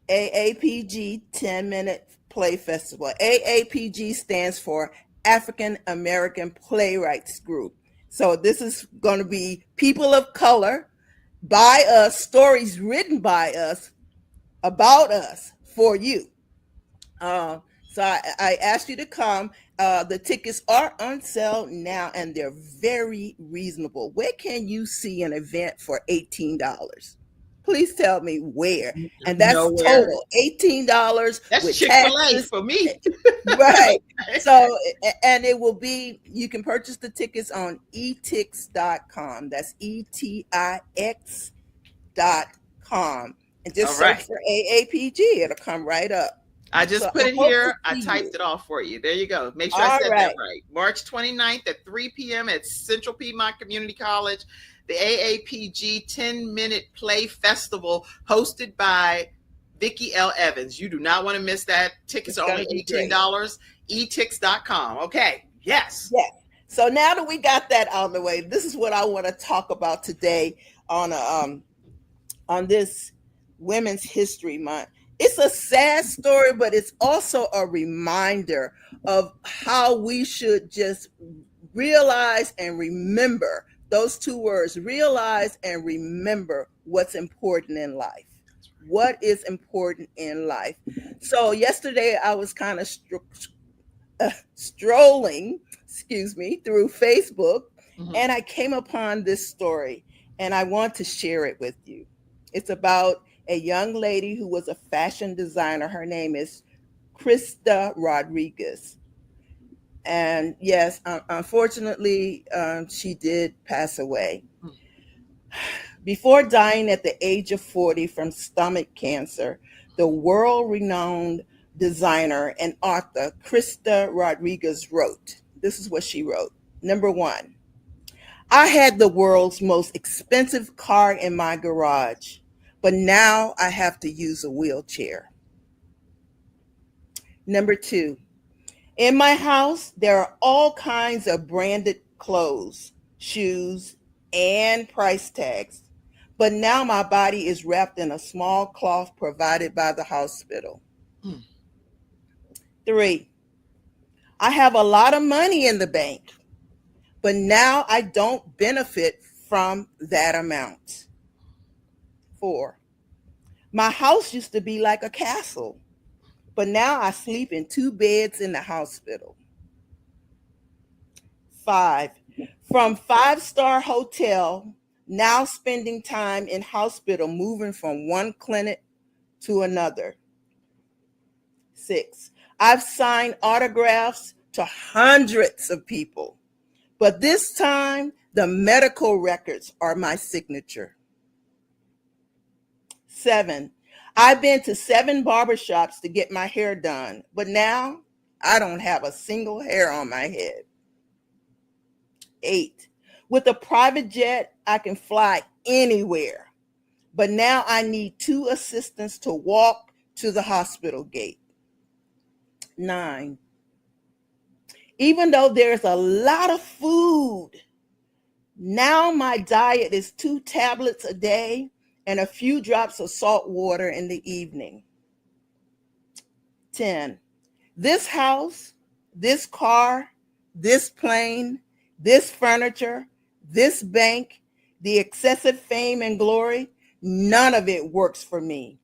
S2: 10-minute play festival. AAPG stands for African American Playwrights Group. So this is going to be people of color, by us, stories written by us, about us, for you. So I asked you to come. The tickets are on sale now, and they're very reasonable. Where can you see an event for $18? Please tell me where. And that's
S1: nowhere.
S2: Total $18.
S1: That's
S2: with
S1: Chick-fil-A
S2: taxes.
S1: for me.
S2: Right. So, and it will be, you can purchase the tickets on etix.com. That's etix.com. And just search for AAPG. It'll come right up.
S1: I just put it here. I typed it off for you. There you go. Make sure I said that right. March 29th at 3 p.m. at Central Piedmont Community College. The AAPG 10-minute play festival hosted by Vicki L. Evans. You do not want to miss that. Tickets are only $18. etix.com. Okay. Yes.
S2: Yes. So now that we got that out of the way, this is what I want to talk about today on this Women's History Month. It's a sad story, but it's also a reminder of how we should just realize and remember those two words, realize and remember what's important in life. What is important in life? So yesterday I was kind of strolling, through Facebook,
S1: Mhm.
S2: and I came upon this story, and I want to share it with you. It's about a young lady who was a fashion designer. Her name is Krista Rodriguez. And yes, unfortunately, she did pass away. Before dying at the age of 40 from stomach cancer, the world renowned designer and author Krista Rodriguez wrote, this is what she wrote. Number one, I had the world's most expensive car in my garage, but now I have to use a wheelchair. Number two, in my house, there are all kinds of branded clothes, shoes, and price tags. But now my body is wrapped in a small cloth provided by the hospital.
S1: Mm.
S2: Three, I have a lot of money in the bank, but now I don't benefit from that amount. Four, my house used to be like a castle, but now I sleep in two beds in the hospital. Five, from five-star hotel, now spending time in hospital, moving from one clinic to another. Six, I've signed autographs to hundreds of people, but this time the medical records are my signature. Seven, I've been to 7 barbershops to get my hair done, but now I don't have a single hair on my head. 8, with a private jet, I can fly anywhere, but now I need 2 assistants to walk to the hospital gate. 9, even though there's a lot of food, now my diet is 2 tablets a day and a few drops of salt water in the evening. 10, this house, this car, this plane, this furniture, this bank, the excessive fame and glory, none of it works for me.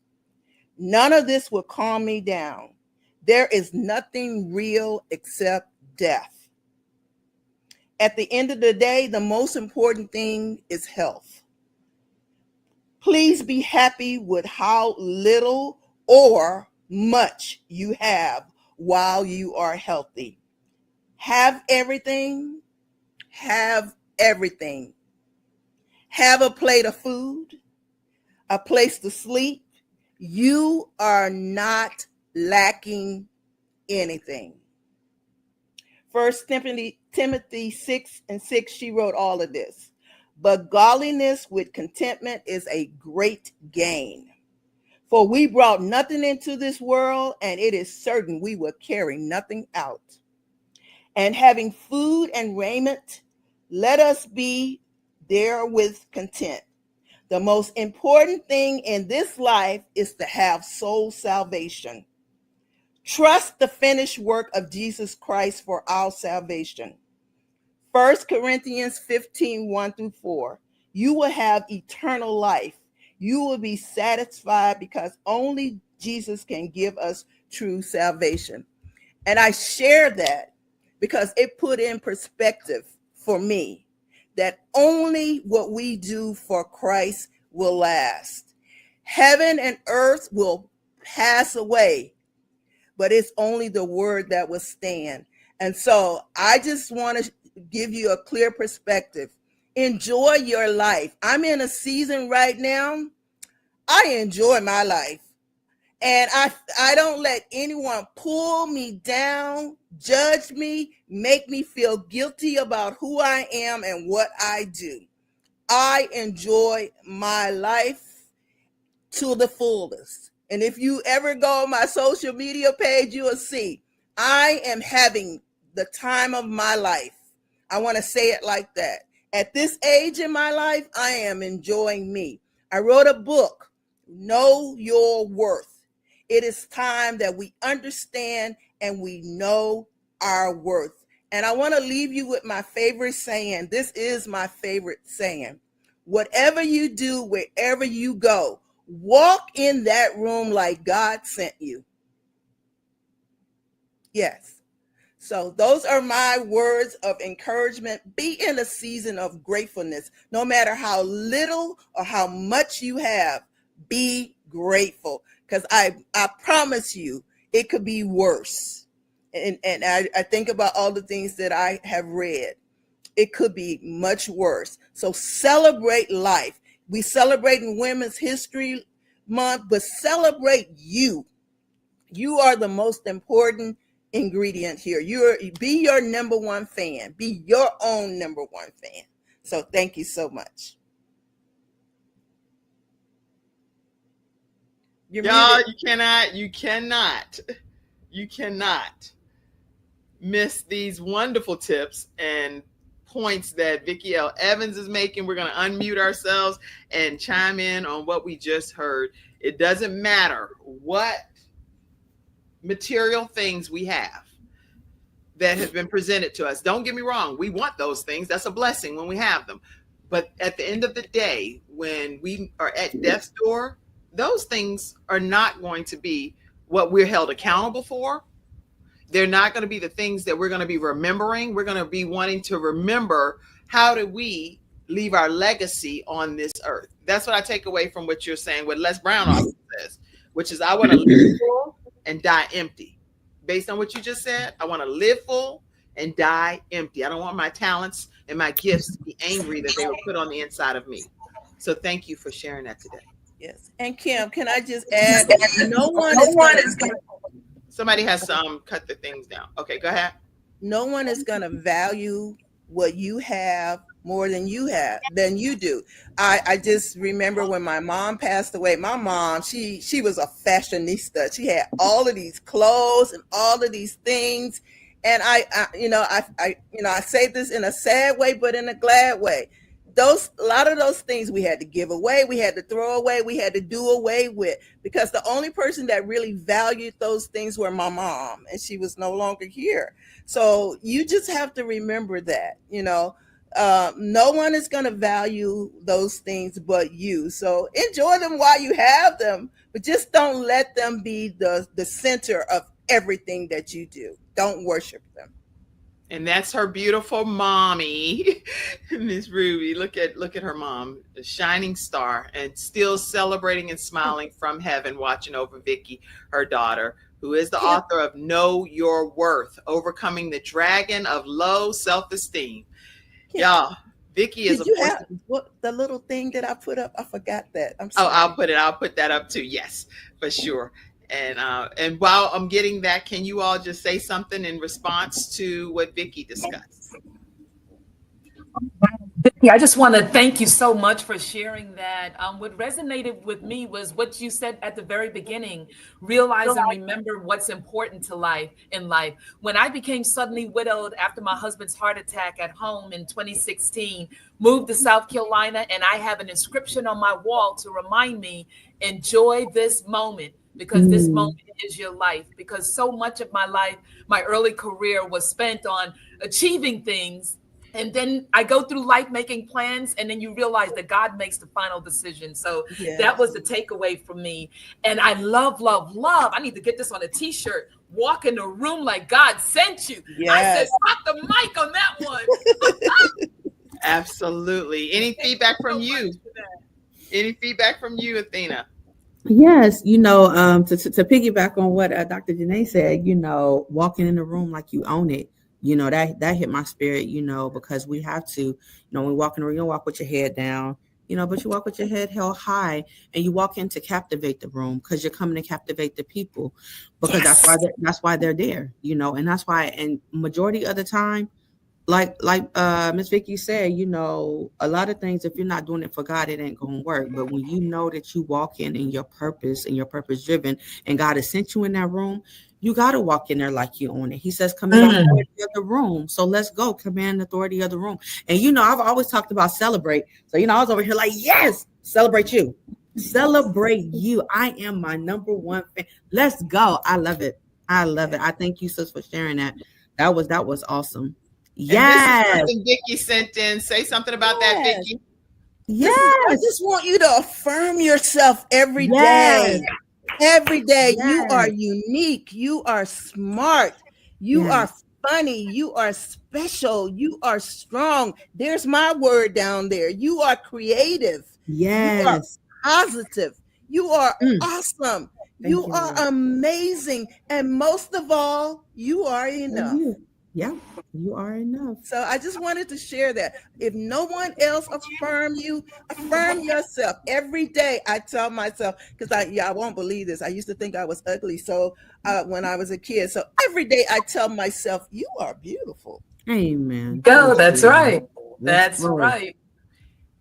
S2: None of this will calm me down. There is nothing real except death. At the end of the day, the most important thing is health. Please be happy with how little or much you have while you are healthy. Have everything. Have everything. Have a plate of food, a place to sleep. You are not lacking anything. First Timothy 6:6, she wrote all of this. But godliness with contentment is a great gain. For we brought nothing into this world, and it is certain we will carry nothing out. And having food and raiment, let us be therewith content. The most important thing in this life is to have soul salvation. Trust the finished work of Jesus Christ for our salvation. 1 Corinthians 15:1-4. You will have eternal life. You will be satisfied because only Jesus can give us true salvation. And I share that because it put in perspective for me that only what we do for Christ will last. Heaven and earth will pass away, but it's only the word that will stand. And so I just want to give you a clear perspective. Enjoy your life. I'm in a season right now. I enjoy my life. And I don't let anyone pull me down, judge me, make me feel guilty about who I am and what I do. I enjoy my life to the fullest. And if you ever go on my social media page, you will see I am having the time of my life. I want to say it like that. At this age in my life, I am enjoying me. I wrote a book, Know Your Worth. It is time that we understand and we know our worth. And I want to leave you with my favorite saying. This is my favorite saying. Whatever you do, wherever you go, walk in that room like God sent you. Yes. So those are my words of encouragement. Be in a season of gratefulness. No matter how little or how much you have, be grateful. Because I promise you, it could be worse. And I think about all the things that I have read. It could be much worse. So celebrate life. We celebrate in Women's History Month, but celebrate you. You are the most important ingredient here. Be your number one fan. Be your own number one fan. So thank you so much.
S1: Y'all, you cannot miss these wonderful tips and points that Vicki L. Evans is making. We're going to unmute ourselves and chime in on what we just heard. It doesn't matter what material things we have that have been presented to us. Don't get me wrong. We want those things. That's a blessing when we have them. But at the end of the day, when we are at death's door, those things are not going to be what we're held accountable for. They're not going to be the things that we're going to be remembering. We're going to be wanting to remember, how do we leave our legacy on this earth? That's what I take away from what you're saying, what Les Brown also says, which is I want to live full and die empty. Based on what you just said, I want to live full and die empty. I don't want my talents and my gifts to be angry that they were put on the inside of me. So thank you for sharing that today.
S2: Yes. And Kim, can I just add, no one is going to...
S1: Somebody has cut the things down. Okay, go ahead.
S2: No one is going to value what you have more than you do. I just remember when my mom passed away. My mom, she was a fashionista. She had all of these clothes and all of these things. And I say this in a sad way, but in a glad way. A lot of those things we had to give away, we had to throw away, we had to do away with, because the only person that really valued those things were my mom, and she was no longer here. So you just have to remember that, no one is going to value those things but you. So enjoy them while you have them, but just don't let them be the center of everything that you do. Don't worship them.
S1: And that's her beautiful mommy, Miss Ruby. Look at her mom, a shining star, and still celebrating and smiling from heaven, watching over Vicki, her daughter, who is the author of Know Your Worth, Overcoming the Dragon of Low Self-Esteem. Y'all, Vicki is
S2: the little thing that I put up. I forgot that. I'm sorry.
S1: I'll put that up too. Yes, for sure. And while I'm getting that, can you all just say something in response to what Vicki discussed?
S4: Vicki, I just want to thank you so much for sharing that. What resonated with me was what you said at the very beginning: realize and remember what's important to in life. When I became suddenly widowed after my husband's heart attack at home in 2016, moved to South Carolina, and I have an inscription on my wall to remind me, enjoy this moment. Because this moment is your life. Because so much of my life, my early career was spent on achieving things. And then I go through life making plans, and then you realize that God makes the final decision. So that was the takeaway for me. And I love. I need to get this on a t-shirt. Walk in the room like God sent you. Yes. I said, drop the mic on that one.
S1: Absolutely. Any feedback from you? Any feedback from you, Athena?
S3: Yes, to piggyback on what Dr. Janae said, walking in the room like you own it, that hit my spirit, because we have to, when we walk in the room, you don't walk with your head down, but you walk with your head held high, and you walk in to captivate the room, because you're coming to captivate the people, because that's why they're there, and that's why, and majority of the time, like Miss Vicki said, a lot of things, if you're not doing it for God, it ain't gonna work. But when you know that you walk in your purpose and your purpose driven, and God has sent you in that room, you got to walk in there like you own it. He says, command the authority of the room. So let's go command the authority of the room. And I've always talked about celebrate. So I was over here like, yes, celebrate you. Celebrate you. I am my number one fan. Let's go. I love it. I thank you, sis, for sharing that. That was awesome. Yes.
S1: And Vicki sent in. Say something about that, Vicki.
S2: Yes. I just want you to affirm yourself every day. Every day. Yes. You are unique. You are smart. You are funny. You are special. You are strong. There's my word down there. You are creative.
S3: Yes.
S2: You are positive. You are
S3: Mm.
S2: awesome.
S3: Thank
S2: You
S3: you,
S2: are
S3: Lord.
S2: amazing. And most of all, you are enough.
S3: Yeah, you are enough.
S2: So I just wanted to share that. If no one else affirm you, affirm yourself. Every day I tell myself, because I won't believe this. I used to think I was ugly. So when I was a kid. So every day I tell myself, you are beautiful.
S3: Amen.
S4: Go. That's right. That's
S3: right.
S4: right.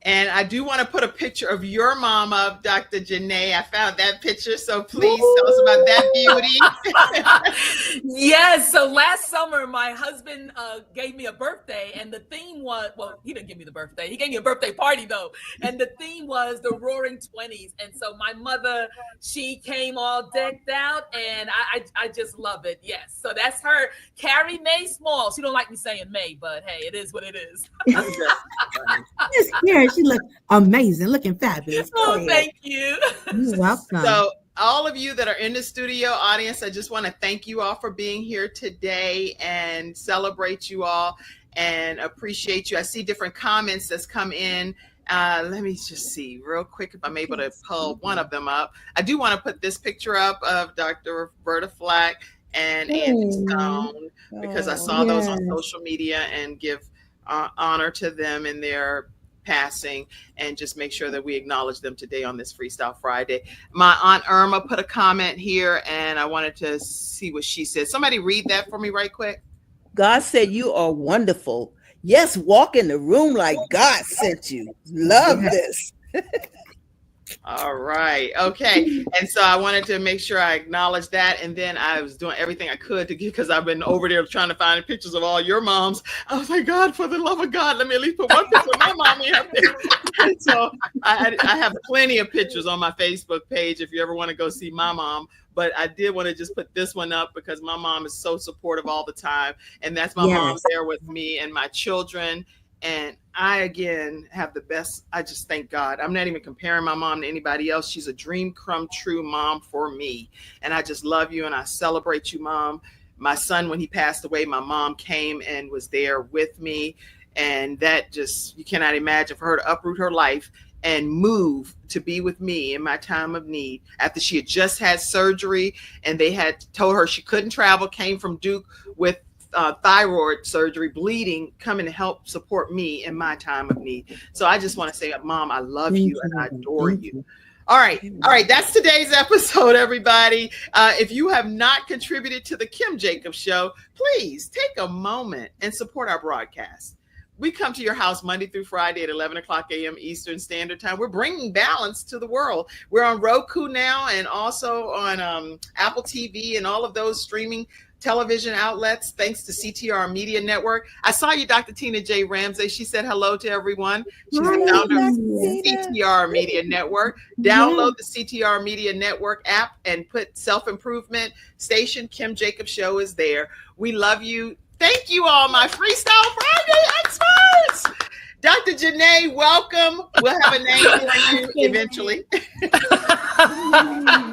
S1: And I do want to put a picture of your mom up, Dr. Janae. I found that picture, so please tell us about that beauty.
S4: Yes. So last summer, my husband gave me a birthday, and the theme was, well, he didn't give me the birthday. He gave me a birthday party, though. And the theme was the Roaring 20s. And so my mother, she came all decked out, and I just love it. Yes. So that's her, Carrie Mae Small. She don't like me saying May, but hey, it is what it is.
S3: Miss Karen, she look amazing, looking fabulous.
S4: Oh, thank you.
S3: You're welcome.
S1: So all of you that are in the studio audience, I just want to thank you all for being here today and celebrate you all and appreciate you. I see different comments that's come in. Let me just see real quick if I'm able to pull one of them up. I do want to put this picture up of Dr. Roberta Flack and Andy Stone, because I saw those on social media, and give honor to them in their passing, and just make sure that we acknowledge them today on this Freestyle Friday. My Aunt Irma put a comment here, and I wanted to see what she said. Somebody read that for me right quick.
S2: God said you are wonderful. Yes, walk in the room like God sent you. Love this.
S1: All right. Okay. And so I wanted to make sure I acknowledged that. And then I was doing everything I could to get, because I've been over there trying to find pictures of all your moms. I was like, God, for the love of God, let me at least put one picture of my mom in there. And so I have plenty of pictures on my Facebook page if you ever want to go see my mom. But I did want to just put this one up because my mom is so supportive all the time. And that's my mom there with me and my children. And I, again, have the best. I just thank God. I'm not even comparing my mom to anybody else. She's a dream come true mom for me. And I just love you, and I celebrate you, Mom. My son, when he passed away, my mom came and was there with me. And that just, you cannot imagine, for her to uproot her life and move to be with me in my time of need, after she had just had surgery and they had told her she couldn't travel, came from Duke with thyroid surgery, bleeding, coming to help support me in my time of need. So I just want to say, Mom, I love you and I adore you. All right. That's today's episode, everybody. If you have not contributed to the Kim Jacobs Show, please take a moment and support our broadcast. We come to your house Monday through Friday at 11 o'clock a.m. Eastern Standard Time. We're bringing balance to the world. We're on Roku now, and also on Apple TV and all of those streaming television outlets, thanks to CTR Media Network. I saw you, Dr. Tina J. Ramsey. She said hello to everyone. She's the founder of CTR Media Network. Download the CTR Media Network app and put self-improvement station. Kim Jacobs Show is there. We love you. Thank you all, my Freestyle Friday experts. Dr. Janae, welcome. We'll have a name for you eventually.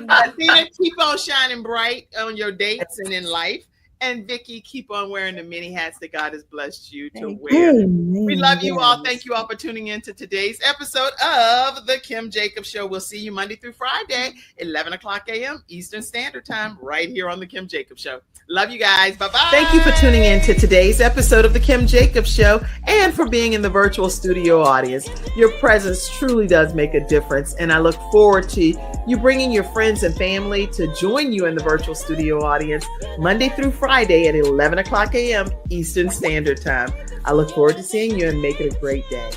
S1: Athena, keep on shining bright on your dates and in life. And Vicky, keep on wearing the many hats that God has blessed you to wear. We love you all. Thank you all for tuning in to today's episode of the Kim Jacobs Show. We'll see you Monday through Friday, 11 o'clock a.m. Eastern Standard Time, right here on the Kim Jacobs Show. Love you guys. Bye-bye. Thank you for tuning in to today's episode of the Kim Jacobs Show, and for being in the virtual studio audience. Your presence truly does make a difference, and I look forward to you bringing your friends and family to join you in the virtual studio audience Monday through Friday at 11 o'clock a.m. Eastern Standard Time. I look forward to seeing you, and make it a great day.